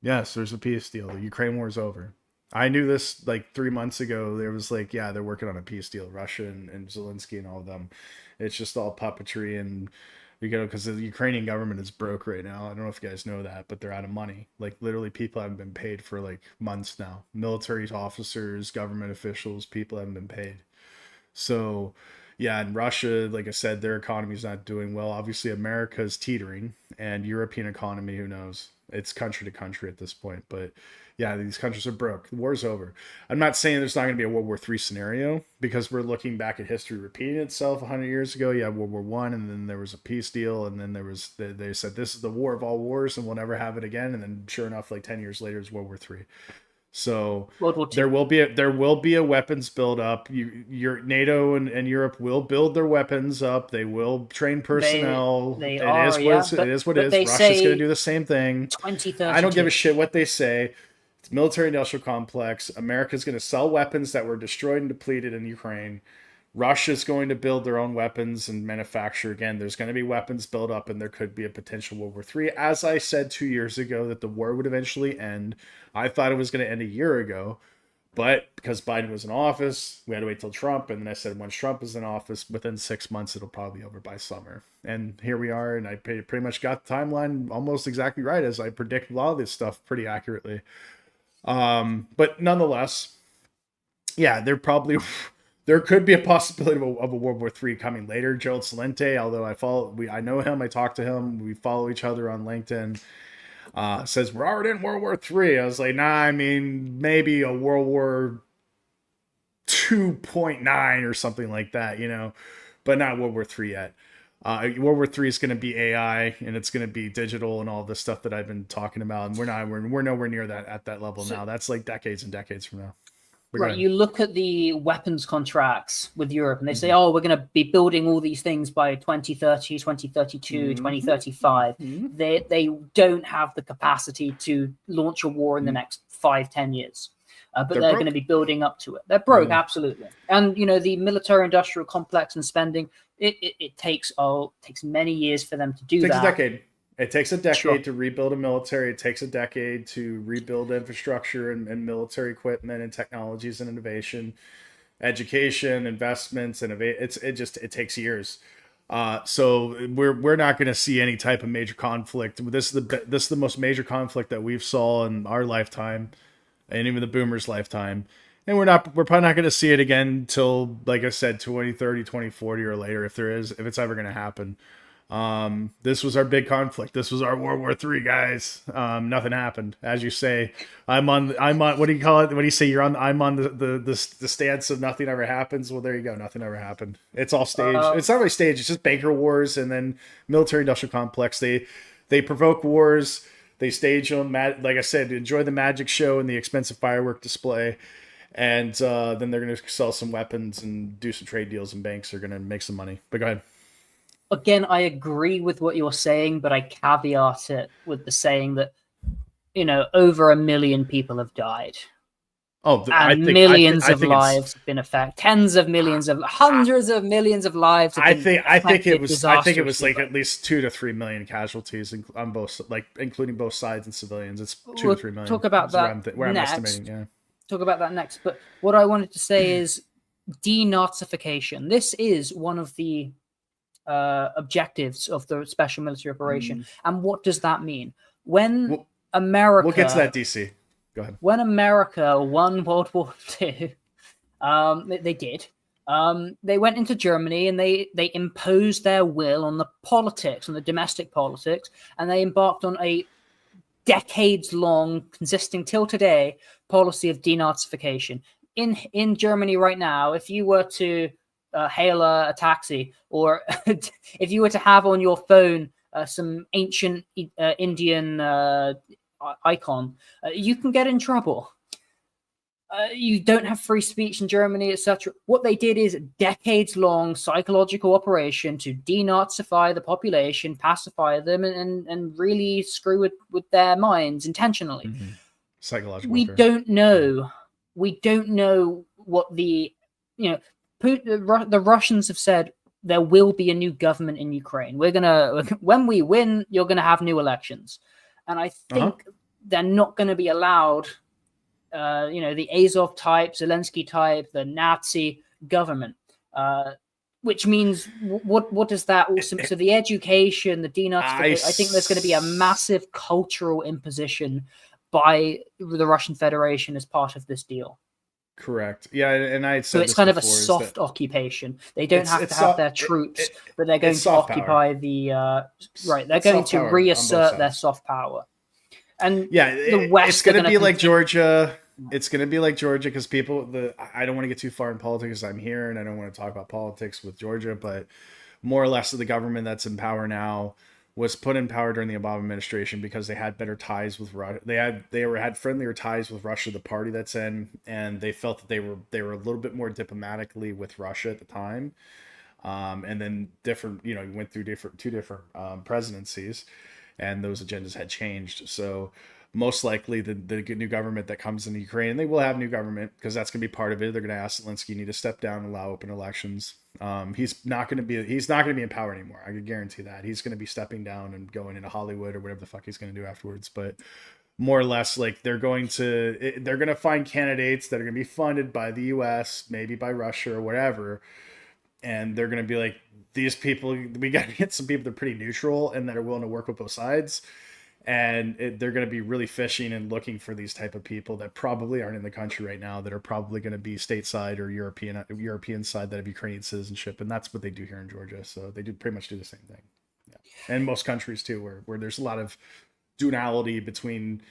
Yes, there's a peace deal. The Ukraine war is over. I knew this like 3 months ago. There was like, yeah, they're working on a peace deal. Russia and Zelensky and all of them. It's just all puppetry, and because the Ukrainian government is broke right now. I don't know if you guys know that, but they're out of money. Like literally, people haven't been paid for like months now. Military officers, government officials, people haven't been paid. So. Yeah, and Russia, like I said, their economy is not doing well. Obviously, America is teetering, and European economy, who knows? It's country to country at this point. But yeah, these countries are broke. The war's over. I'm not saying there's not going to be a World War III scenario, because we're looking back at history repeating itself 100 years ago. You have World War I, and then there was a peace deal, and then they said this is the war of all wars, and we'll never have it again. And then sure enough, like 10 years later, it's World War III. So there will be a weapons build up. Your NATO and Europe will build their weapons up. They will train personnel. It is what it is. Russia's going to do the same thing. 2032. I don't give a shit what they say. It's military industrial complex. America's going to sell weapons that were destroyed and depleted in Ukraine. Russia's going to build their own weapons and manufacture. Again, there's going to be weapons built up, and there could be a potential World War III. As I said 2 years ago, that the war would eventually end. I thought it was going to end a year ago, but because Biden was in office, we had to wait till Trump. And then I said, once Trump is in office, within 6 months, it'll probably be over by summer. And here we are, and I pretty much got the timeline almost exactly right, as I predict a lot of this stuff pretty accurately. But nonetheless, yeah, there could be a possibility of a World War III coming later. Joe Salente, although I know him, I talk to him, we follow each other on LinkedIn, says we're already in World War III. I was like, nah, I mean, maybe a World War 2.9 or something like that, but not World War III yet. World War III is going to be AI, and it's going to be digital and all this stuff that I've been talking about. And we're nowhere near that at that level now. That's like decades and decades from now. But go right, ahead. you look at the weapons contracts with Europe and they say, oh, we're going to be building all these things by 2030, 2032, 2035. They don't have the capacity to launch a war in the next 5-10 years. But they're going to be building up to it. They're broke, absolutely. And, the military-industrial complex and spending, it takes many years for them to do that. It takes a decade. It takes a decade to rebuild a military. It takes a decade to rebuild infrastructure and military equipment and technologies and innovation, education, investments, and it takes years. So we're not going to see any type of major conflict. This is the most major conflict that we've saw in our lifetime, and even the boomers' lifetime. And we're probably not going to see it again until, like I said, 2030, 2040 or later, if it's ever going to happen. This was our big conflict. This was our World War III, guys. Nothing happened. As you say, I'm on, what do you call it? What do you say? I'm on the stance of nothing ever happens. Well, there you go. Nothing ever happened. It's all staged. It's not really staged. It's just banker wars and then military industrial complex. They provoke wars. They stage them. Like I said, enjoy the magic show and the expensive firework display. And then they're going to sell some weapons and do some trade deals, and banks are going to make some money. But go ahead. Again, I agree with what you're saying, but I caveat it with the saying that, over 1 million people have died. Millions of lives have been affected. Tens of millions hundreds of millions of lives have been I think it was like at least 2 to 3 million casualties on both, including both sides and civilians. It's 2 to 3 million. Talk about that where next. I'm estimating, yeah. Talk about that next. But what I wanted to say is denazification. This is one of the objectives of the special military operation. And what does that mean? When America... We'll get to that, DC. Go ahead. When America won World War II, they did. They went into Germany and they imposed their will on the politics, on the domestic politics, and they embarked on a decades-long, consisting till today, policy of denazification. In Germany right now, if you were to hail a taxi, or if you were to have on your phone some ancient Indian icon, you can get in trouble. You don't have free speech in Germany, etc. What they did is a decades-long psychological operation to denazify the population, pacify them, and really screw with their minds intentionally. Psychological. We don't know what the the Russians have said there will be a new government in Ukraine. When we win, you're gonna have new elections, and I think they're not going to be allowed. The Azov type, Zelensky type, the Nazi government, which means what does that also? So the education, the denazification. I think there's going to be a massive cultural imposition by the Russian Federation as part of this deal. Correct. Yeah, and I said so it's kind of a soft occupation. They don't have to have their troops, but they're going to occupy the right. They're going to reassert their soft power. And the West, it's going to be like Georgia. It's going to be like Georgia because I don't want to get too far in politics. I'm here and I don't want to talk about politics with Georgia, but more or less the government that's in power now was put in power during the Obama administration because they had better ties with Russia. They had friendlier ties with Russia, the party that's in, and they felt that they were a little bit more diplomatically with Russia at the time. And then went through two different presidencies, and those agendas had changed. So most likely the new government that comes into Ukraine, and they will have new government because that's going to be part of it. They're going to ask Zelensky, you need to step down and allow open elections. He's not going to be in power anymore. I can guarantee that. He's going to be stepping down and going into Hollywood or whatever the fuck he's going to do afterwards. But more or less, like they're going to find candidates that are going to be funded by the US, maybe by Russia or whatever. And they're going to be like, these people, we got to get some people that are pretty neutral and that are willing to work with both sides. And they're going to be really fishing and looking for these type of people that probably aren't in the country right now, that are probably going to be stateside or European side that have Ukrainian citizenship. And that's what they do here in Georgia. So they pretty much do the same thing. Yeah. And most countries too, where there's a lot of duality between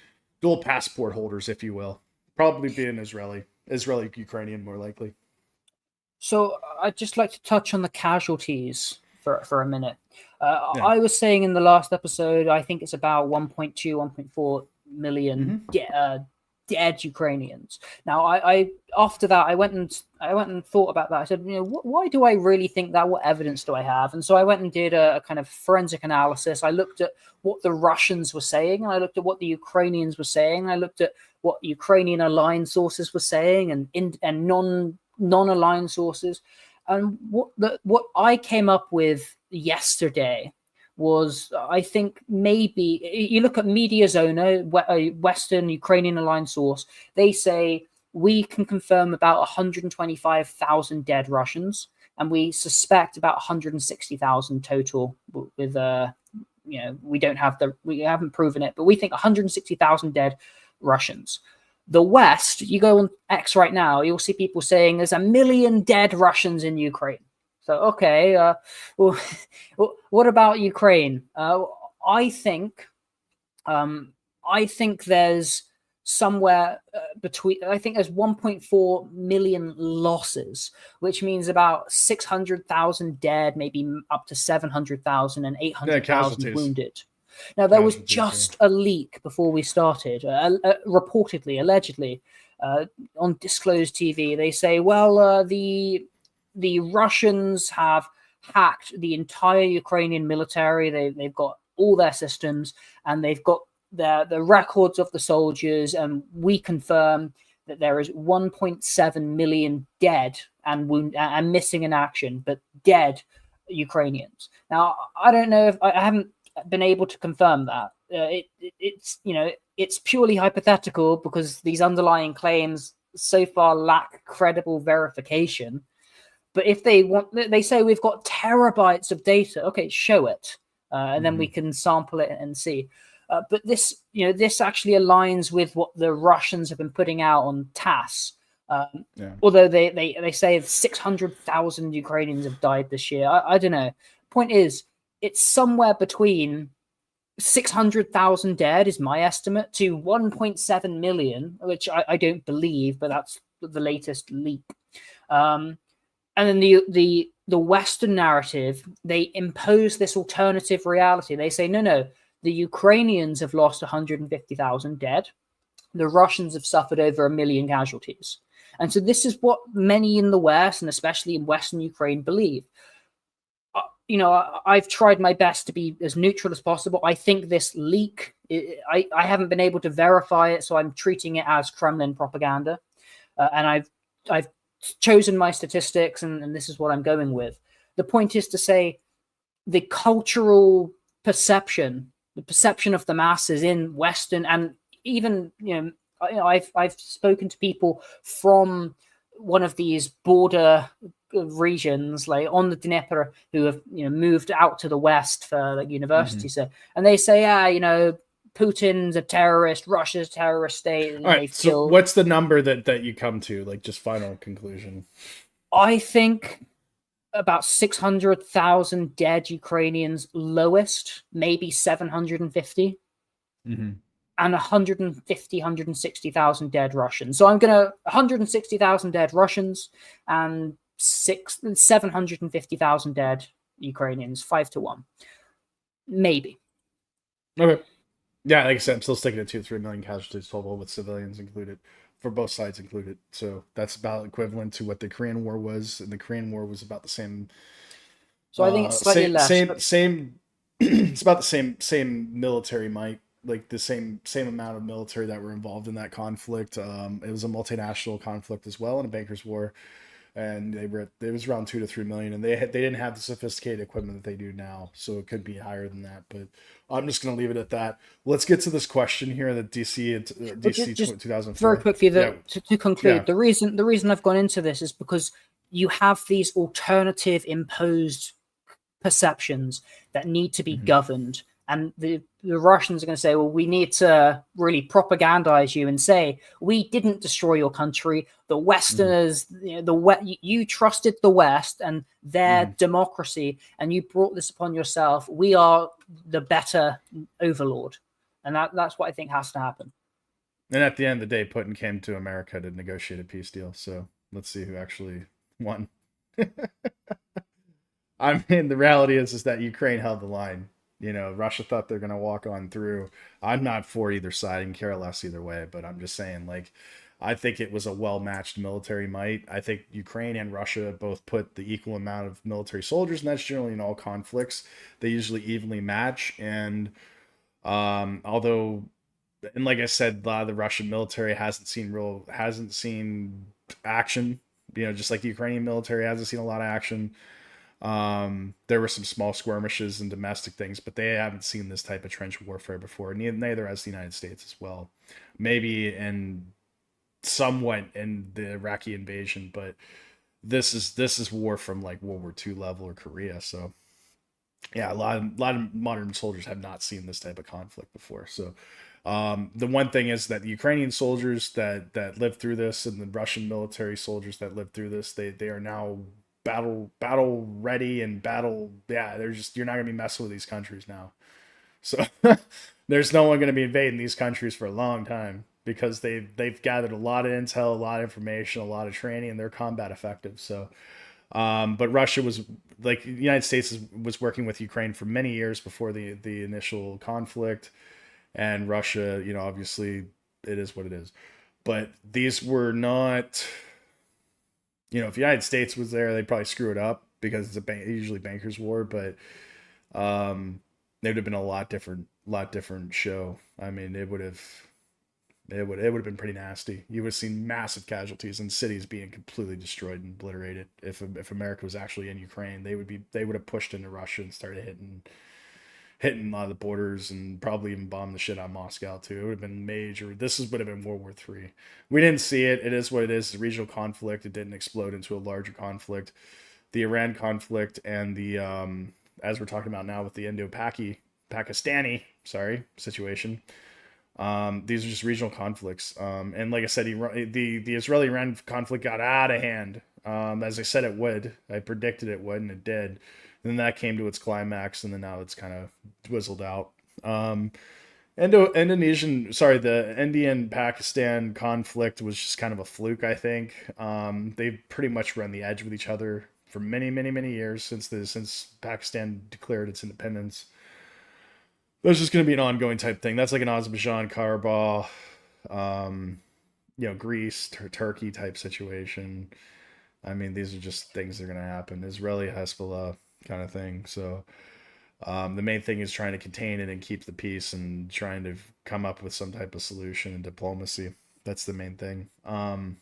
dual passport holders, if you will, probably being Israeli, Ukrainian more likely. So I'd just like to touch on the casualties for a minute. I was saying in the last episode, I think it's about 1.2, 1.4 million dead Ukrainians. Now, I after that, I went and thought about that. I said, why do I really think that? What evidence do I have? And so I went and did a kind of forensic analysis. I looked at what the Russians were saying, and I looked at what the Ukrainians were saying. I looked at what Ukrainian aligned sources were saying, and non-aligned sources. And what I came up with yesterday was, I think maybe you look at Mediazona, a Western Ukrainian aligned source, they say we can confirm about 125,000 dead Russians, and we suspect about 160,000 total. With we haven't proven it, but we think 160,000 dead Russians. The West, you go on X right now, you'll see people saying there's 1 million dead Russians in Ukraine. So, okay, well, what about Ukraine? I think there's somewhere between, I think there's 1.4 million losses, which means about 600,000 dead, maybe up to 700,000 and 800,000 wounded. Now, there was just a leak before we started, reportedly, allegedly, on disclosed TV. They say, well, the Russians have hacked the entire Ukrainian military. They've got all their systems, and they've got the records of the soldiers, and we confirm that there is 1.7 million dead and wounded and missing in action, but dead Ukrainians. Now, I don't know if I haven't been able to confirm that. It's purely hypothetical because these underlying claims so far lack credible verification. But if they say we've got terabytes of data. Okay, show it, and then we can sample it and see. But this actually aligns with what the Russians have been putting out on TASS. Although they say 600,000 Ukrainians have died this year. I don't know. Point is, it's somewhere between 600,000 dead is my estimate to 1.7 million, which I don't believe, but that's the latest leak. And then the Western narrative, they impose this alternative reality. They say, no, the Ukrainians have lost 150,000 dead. The Russians have suffered over 1 million casualties. And so this is what many in the West, and especially in Western Ukraine, believe. I've tried my best to be as neutral as possible. I think this leak, I haven't been able to verify it, so I'm treating it as Kremlin propaganda. And I've chosen my statistics, and this is what I'm going with. The point is to say the cultural perception, the perception of the masses in Western, and even, I've spoken to people from one of these border regions, like on the Dnieper, who have moved out to the West for university. So, and they say, Putin's a terrorist, Russia's a terrorist state. And all right, so what's the number that you come to, like, just final conclusion? I think about 600,000 dead Ukrainians, lowest, maybe 750. And 160,000 dead Russians. So I'm going to 160,000 dead Russians and 750,000 dead Ukrainians, 5-1. Maybe. Okay. Yeah, like I said, I'm still sticking at 2 to 3 million casualties total, with civilians included, for both sides included. So that's about equivalent to what the Korean War was, and the Korean War was about the same. So I think it's slightly less. Same. It's about the same military might, like the same amount of military that were involved in that conflict. It was a multinational conflict as well, and a bankers' war. And it was around 2 to 3 million, and they didn't have the sophisticated equipment that they do now, so it could be higher than that. But I'm just going to leave it at that. Let's get to this question here that DC 2004. Very quickly, to conclude, the reason I've gone into this is because you have these alternative imposed perceptions that need to be governed. And the Russians are going to say, well, we need to really propagandize you and say, we didn't destroy your country. The Westerners, you trusted the West and their democracy, and you brought this upon yourself. We are the better overlord. And that's what I think has to happen. And at the end of the day, Putin came to America to negotiate a peace deal. So let's see who actually won. I mean, the reality is that Ukraine held the line. You know, Russia thought they're going to walk on through. I'm not for either side and care less either way, but I'm just saying, like, I think it was a well matched military might. I think Ukraine and Russia both put the equal amount of military soldiers, and that's generally in all conflicts. They usually evenly match. And although, and like I said, a lot of the Russian military hasn't seen action. You know, just like the Ukrainian military hasn't seen a lot of action. There were some small skirmishes and domestic things, but they haven't seen this type of trench warfare before. Neither has the United States as well. Maybe in somewhat in the Iraqi invasion, but this is war from like World War II level or Korea. So yeah, a lot of modern soldiers have not seen this type of conflict before. So the one thing is that the Ukrainian soldiers that lived through this and the Russian military soldiers that lived through this, they are now battle ready and battle. Yeah, you're not gonna be messing with these countries now. So there's no one gonna be invading these countries for a long time because they've gathered a lot of intel, a lot of information, a lot of training, and they're combat effective. So, but Russia was like the United States was working with Ukraine for many years before the initial conflict, and Russia, you know, obviously it is what it is. But these were not. You know, if the United States was there, they'd probably screw it up because it's usually bankers' war. But it would have been a lot different show. I mean, it would have been pretty nasty. You would have seen massive casualties and cities being completely destroyed and obliterated. If America was actually in Ukraine, they would have pushed into Russia and started hitting a lot of the borders and probably even bombed the shit out of Moscow too. It would have been major. Would have been World War III. We didn't see it. It is what it is. It's a regional conflict. It didn't explode into a larger conflict. The Iran conflict and the as we're talking about now with the Pakistani situation. These are just regional conflicts. And like I said, the Israeli-Iran conflict got out of hand. As I said it would. I predicted it would, and it did. And then that came to its climax, and then now it's kind of dwizzled out. The Indian-Pakistan conflict was just kind of a fluke, I think. They've pretty much run the edge with each other for many, many, many years since Pakistan declared its independence. That's just going to be an ongoing type thing. That's like an Azerbaijan, Karabakh, Greece, Turkey type situation. I mean, these are just things that are going to happen. Israeli, Hezbollah kind of thing. So the main thing is trying to contain it and keep the peace and trying to come up with some type of solution and diplomacy. That's the main thing. And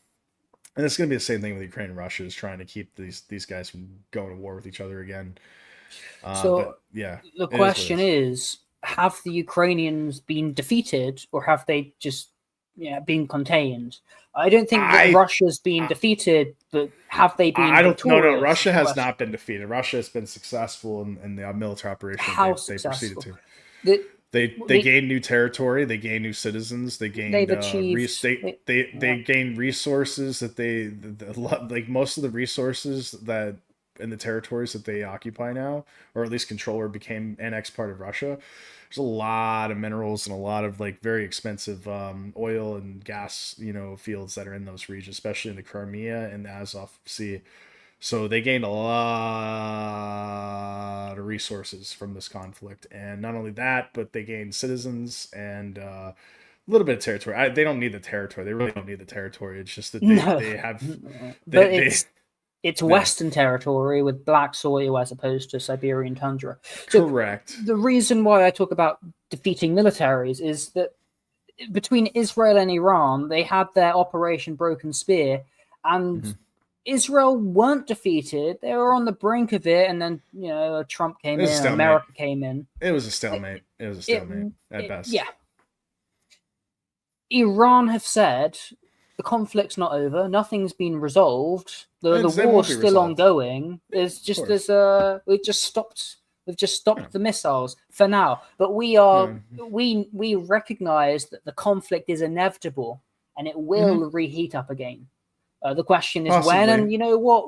it's going to be the same thing with Ukraine and Russia, is trying to keep these guys from going to war with each other again. The question is, have the Ukrainians been defeated, or have they just been contained? I don't think that Russia's been defeated, but have they been victorious? No, Russia has not been defeated. Russia has been successful in the military operation they proceeded to. They gained new territory. They gained new citizens. They gained they gained resources that like most of the resources that in the territories that they occupy now, or at least control or became annexed part of Russia. There's a lot of minerals and a lot of like very expensive oil and gas, fields that are in those regions, especially in the Crimea and the Azov Sea. So they gained a lot of resources from this conflict. And not only that, but they gained citizens and a little bit of territory. They don't need the territory. They really don't need the territory. It's just that they have... It's Western territory with black soil as opposed to Siberian tundra. So correct. The reason why I talk about defeating militaries is that between Israel and Iran, they had their Operation Broken Spear, and Israel weren't defeated. They were on the brink of it, and then Trump came in, America came in. It was a stalemate. At best. Yeah. Iran have said the conflict's not over. Nothing's been resolved. The war's still ongoing. We've just stopped the missiles for now. But we recognize that the conflict is inevitable and it will reheat up again. The question is when, and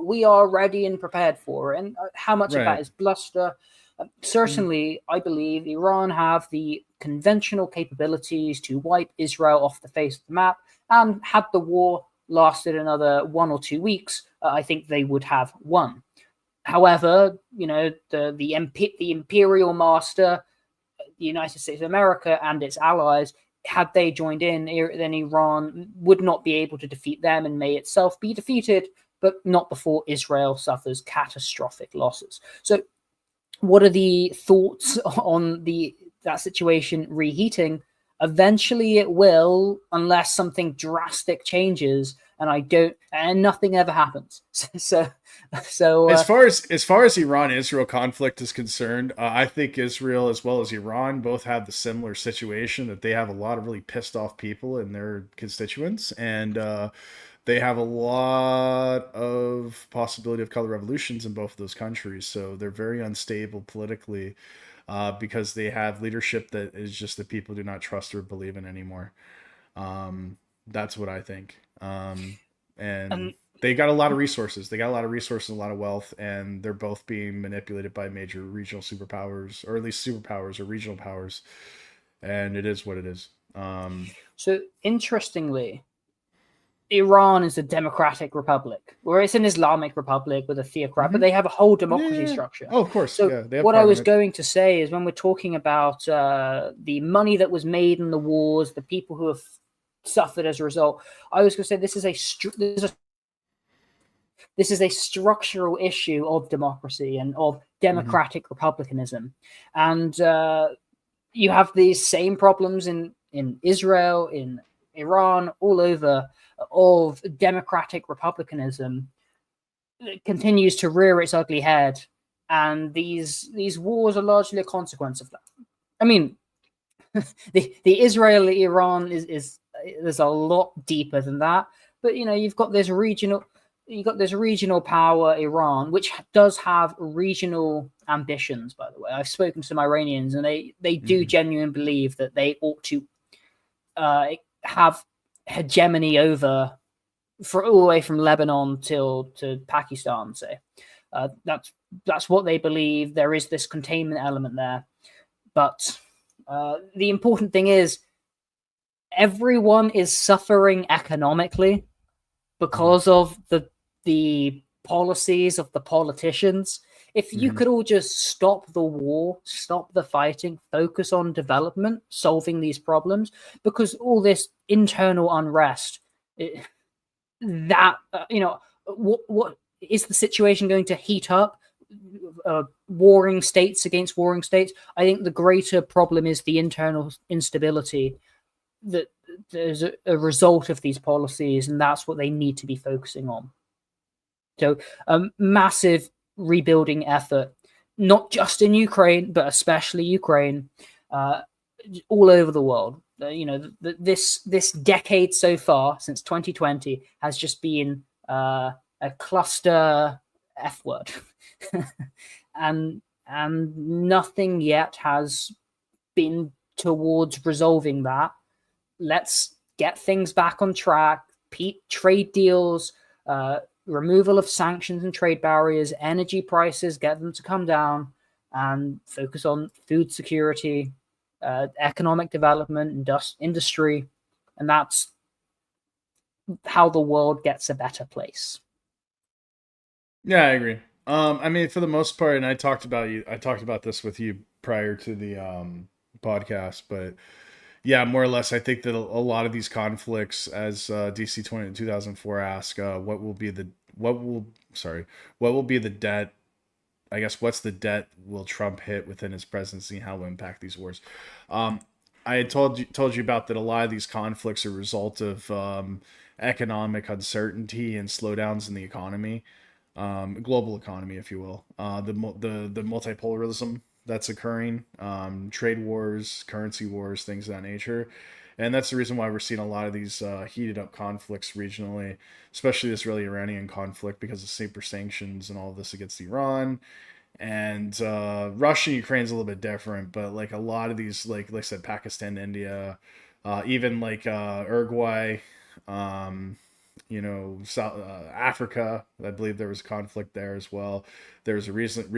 we are ready and prepared for it. And how much of that is bluster? Certainly, I believe Iran have the conventional capabilities to wipe Israel off the face of the map. And had the war lasted another 1 or 2 weeks, I think they would have won. However, the imperial master the United States of America and its allies, had they joined in, then Iran would not be able to defeat them and may itself be defeated, but not before Israel suffers catastrophic losses. So what are the thoughts on that situation reheating? Eventually it will, unless something drastic changes, and nothing ever happens. So as far as Iran-Israel conflict is concerned, I think Israel as well as Iran both have the similar situation, that they have a lot of really pissed off people in their constituents, and they have a lot of possibility of color revolutions in both of those countries. So they're very unstable politically, because they have leadership that is just that people do not trust or believe in anymore. That's what I think. And they got a lot of resources. They got a lot of resources, a lot of wealth, and they're both being manipulated by major regional superpowers, or at least superpowers or regional powers. And it is what it is. So interestingly, Iran is a democratic republic, where it's an Islamic republic with a theocrat, but they have a whole democracy structure. Oh, of course. So what I was going to say is, when we're talking about the money that was made in the wars, the people who have suffered as a result, I was going to say this is a structural issue of democracy and of democratic republicanism. And you have these same problems in Israel, in Iran, all over, of democratic republicanism that continues to rear its ugly head. And these wars are largely a consequence of that. I mean, the Israel-Iran is there's a lot deeper than that. But you've got this regional power, Iran, which does have regional ambitions. By the way, I've spoken to some Iranians, and they do genuinely believe that they ought to have hegemony over, for all the way from Lebanon to Pakistan. Say that's what they believe. There is this containment element there, but the important thing is, everyone is suffering economically because of the policies of the politicians. If you could all just stop the war, stop the fighting, focus on development, solving these problems, because all this internal unrest, what is the situation going to heat up? Warring states against warring states. I think the greater problem is the internal instability that there's a result of these policies, and that's what they need to be focusing on. So a massive rebuilding effort, not just in Ukraine, but especially Ukraine, all over the world. This decade so far, since 2020, has just been a cluster F word, and nothing yet has been towards resolving that. Let's get things back on track. Trade deals, removal of sanctions and trade barriers, energy prices, get them to come down, and focus on food security, economic development, industry, and that's how the world gets a better place. Yeah, I agree. I mean, for the most part, and I talked about this with you prior to the podcast, but yeah, more or less, I think that a lot of these conflicts, as DC 2004 asked, what will be the debt? I guess what's the debt will Trump hit within his presidency? How will it impact these wars? I had told you about that. A lot of these conflicts are a result of economic uncertainty and slowdowns in the economy, global economy, if you will. The multipolarism that's occurring, trade wars, currency wars, things of that nature. And that's the reason why we're seeing a lot of these heated up conflicts regionally, especially this Israeli-Iranian conflict, because of super sanctions and all of this against Iran. And Russia and Ukraine's a little bit different, but like a lot of these, like I said, Pakistan, India, even like Uruguay, South Africa. I believe there was a conflict there as well. There was a recent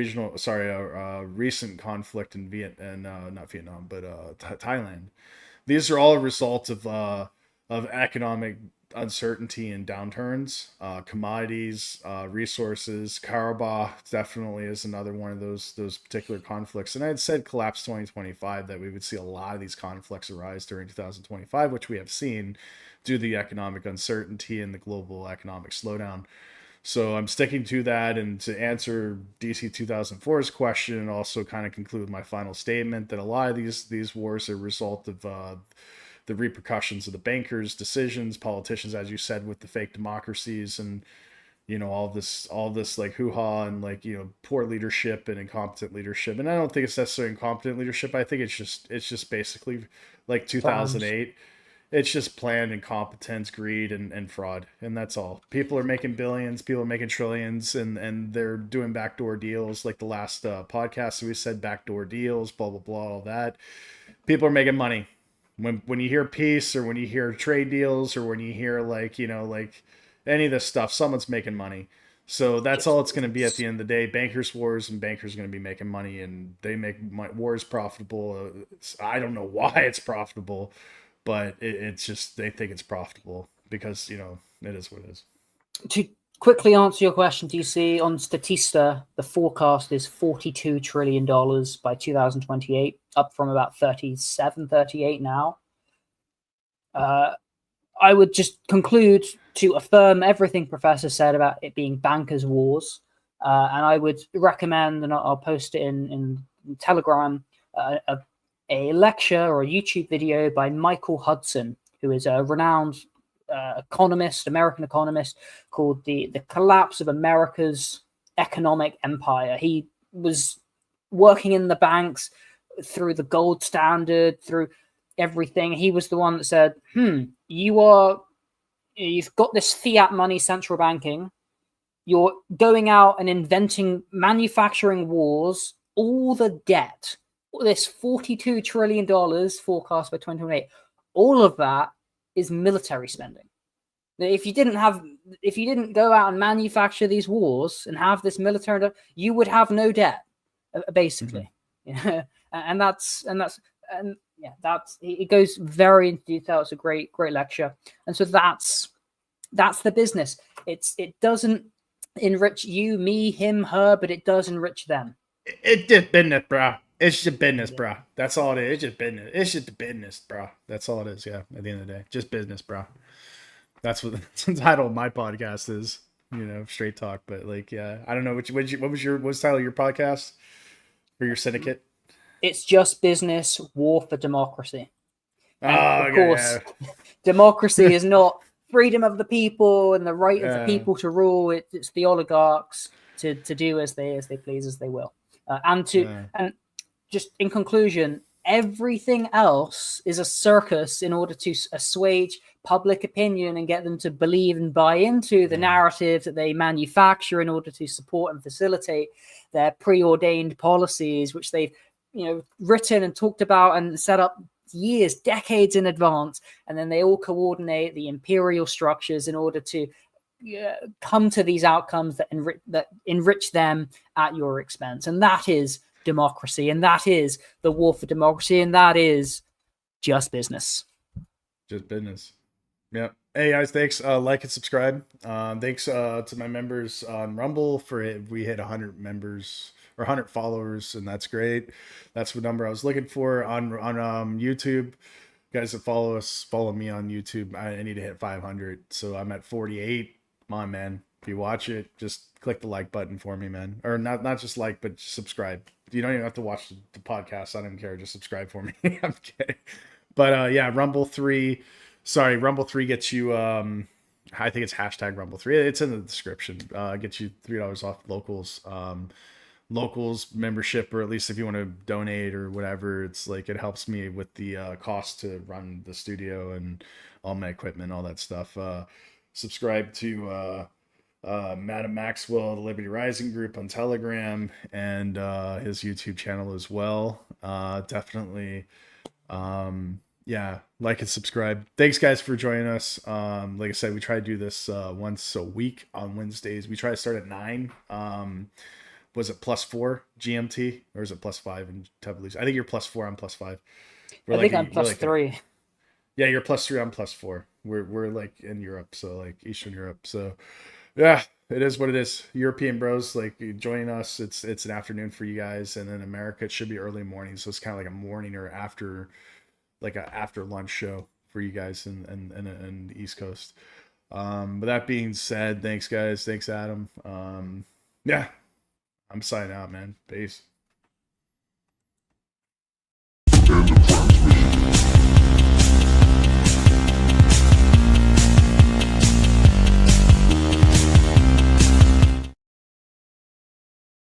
conflict in not Vietnam, but Thailand. These are all a result of of economic uncertainty and downturns. Commodities, resources, Karabakh definitely is another one of those particular conflicts. And I had said collapse 2025 that we would see a lot of these conflicts arise during 2025, which we have seen due to the economic uncertainty and the global economic slowdown. So I'm sticking to that. And to answer DC 2004's question, and also kind of conclude my final statement, that a lot of these wars are a result of the repercussions of the bankers' decisions, politicians, as you said, with the fake democracies, and all this like hoo-ha and like poor leadership and incompetent leadership. And I don't think it's necessarily incompetent leadership. I think it's just basically like 2008. It's just planned incompetence, greed, and fraud, and that's all. People are making billions, people are making trillions, and they're doing backdoor deals, like the last podcast we said, backdoor deals, blah blah blah, all that. People are making money. When you hear peace, or when you hear trade deals, or when you hear like any of this stuff, someone's making money. So that's all it's going to be at the end of the day. Bankers' wars, and bankers are going to be making money, and they make wars profitable. I don't know why it's profitable, but it's just they think it's profitable because it is what it is. To quickly answer your question, DC, on Statista, the forecast is $42 trillion by 2028, up from about 37, 38 now. I would just conclude to affirm everything Professor said about it being bankers' wars. And I would recommend, and I'll post it in Telegram, a lecture or a YouTube video by Michael Hudson, who is a renowned American economist, called the Collapse of America's Economic Empire. He was working in the banks through the gold standard, through everything. He was the one that said, you've got this fiat money, central banking, you're going out and inventing manufacturing wars, all the debt, this $42 trillion forecast by 2028, all of that is military spending. If you didn't go out and manufacture these wars and have this military, you would have no debt, basically. Mm-hmm. and it goes very into detail. It's a great lecture, and so that's the business. It doesn't enrich you, me, him, her, but it does enrich them. It's just business, bro. It's just business, bro. That's all it is. It's just business. It's just business, bro. That's all it is. Yeah. At the end of the day, just business, bro. That's what the title of my podcast is. Straight talk. But like, yeah, I don't know what's the title of your podcast or your syndicate? It's just business, war for democracy. And of course, democracy is not freedom of the people and the right of the people to rule. It's the oligarchs to do as they please, as they will. And just in conclusion, everything else is a circus in order to assuage public opinion and get them to believe and buy into the narrative that they manufacture in order to support and facilitate their preordained policies, which they've written and talked about and set up years, decades in advance. And then they all coordinate the imperial structures in order to come to these outcomes that enrich them at your expense. And that is democracy, and that is the war for democracy, and that is just business. Just business. Yeah. Hey guys, thanks. Like and subscribe. Thanks to my members on Rumble we hit 100 members or 100 followers, and that's great. That's the number I was looking for on YouTube. Guys that follow me on YouTube. I need to hit 500, so I'm at 48. Come on, man. If you watch it, just click the like button for me, man. Or not just like, but just subscribe. You don't even have to watch the podcast. I don't care. Just subscribe for me. I'm kidding. But yeah, Rumble 3 gets you I think it's hashtag Rumble 3. It's in the description. Gets you $3 off locals membership, or at least if you want to donate or whatever. It's like, it helps me with the cost to run the studio and all my equipment, all that stuff. Subscribe to Madam Maxwell, the Liberty Rising group on Telegram, and his YouTube channel as well. Definitely like and subscribe. Thanks guys for joining us. Like I said, we try to do this once a week on Wednesdays. We try to start at 9. Was it +4 GMT, or is it +5 in Tbilisi? I think you're +4, I'm +5. I think I'm +3. Yeah, you're +3, I'm +4. We're like in Europe, so like Eastern Europe. So yeah, it is what it is. European bros, like joining us, it's an afternoon for you guys, and then America it should be early morning, so it's kind of like a morning or after, like a after lunch show for you guys and the East Coast. But that being said, thanks guys, thanks Adam. Yeah, I'm signing out, man. Peace.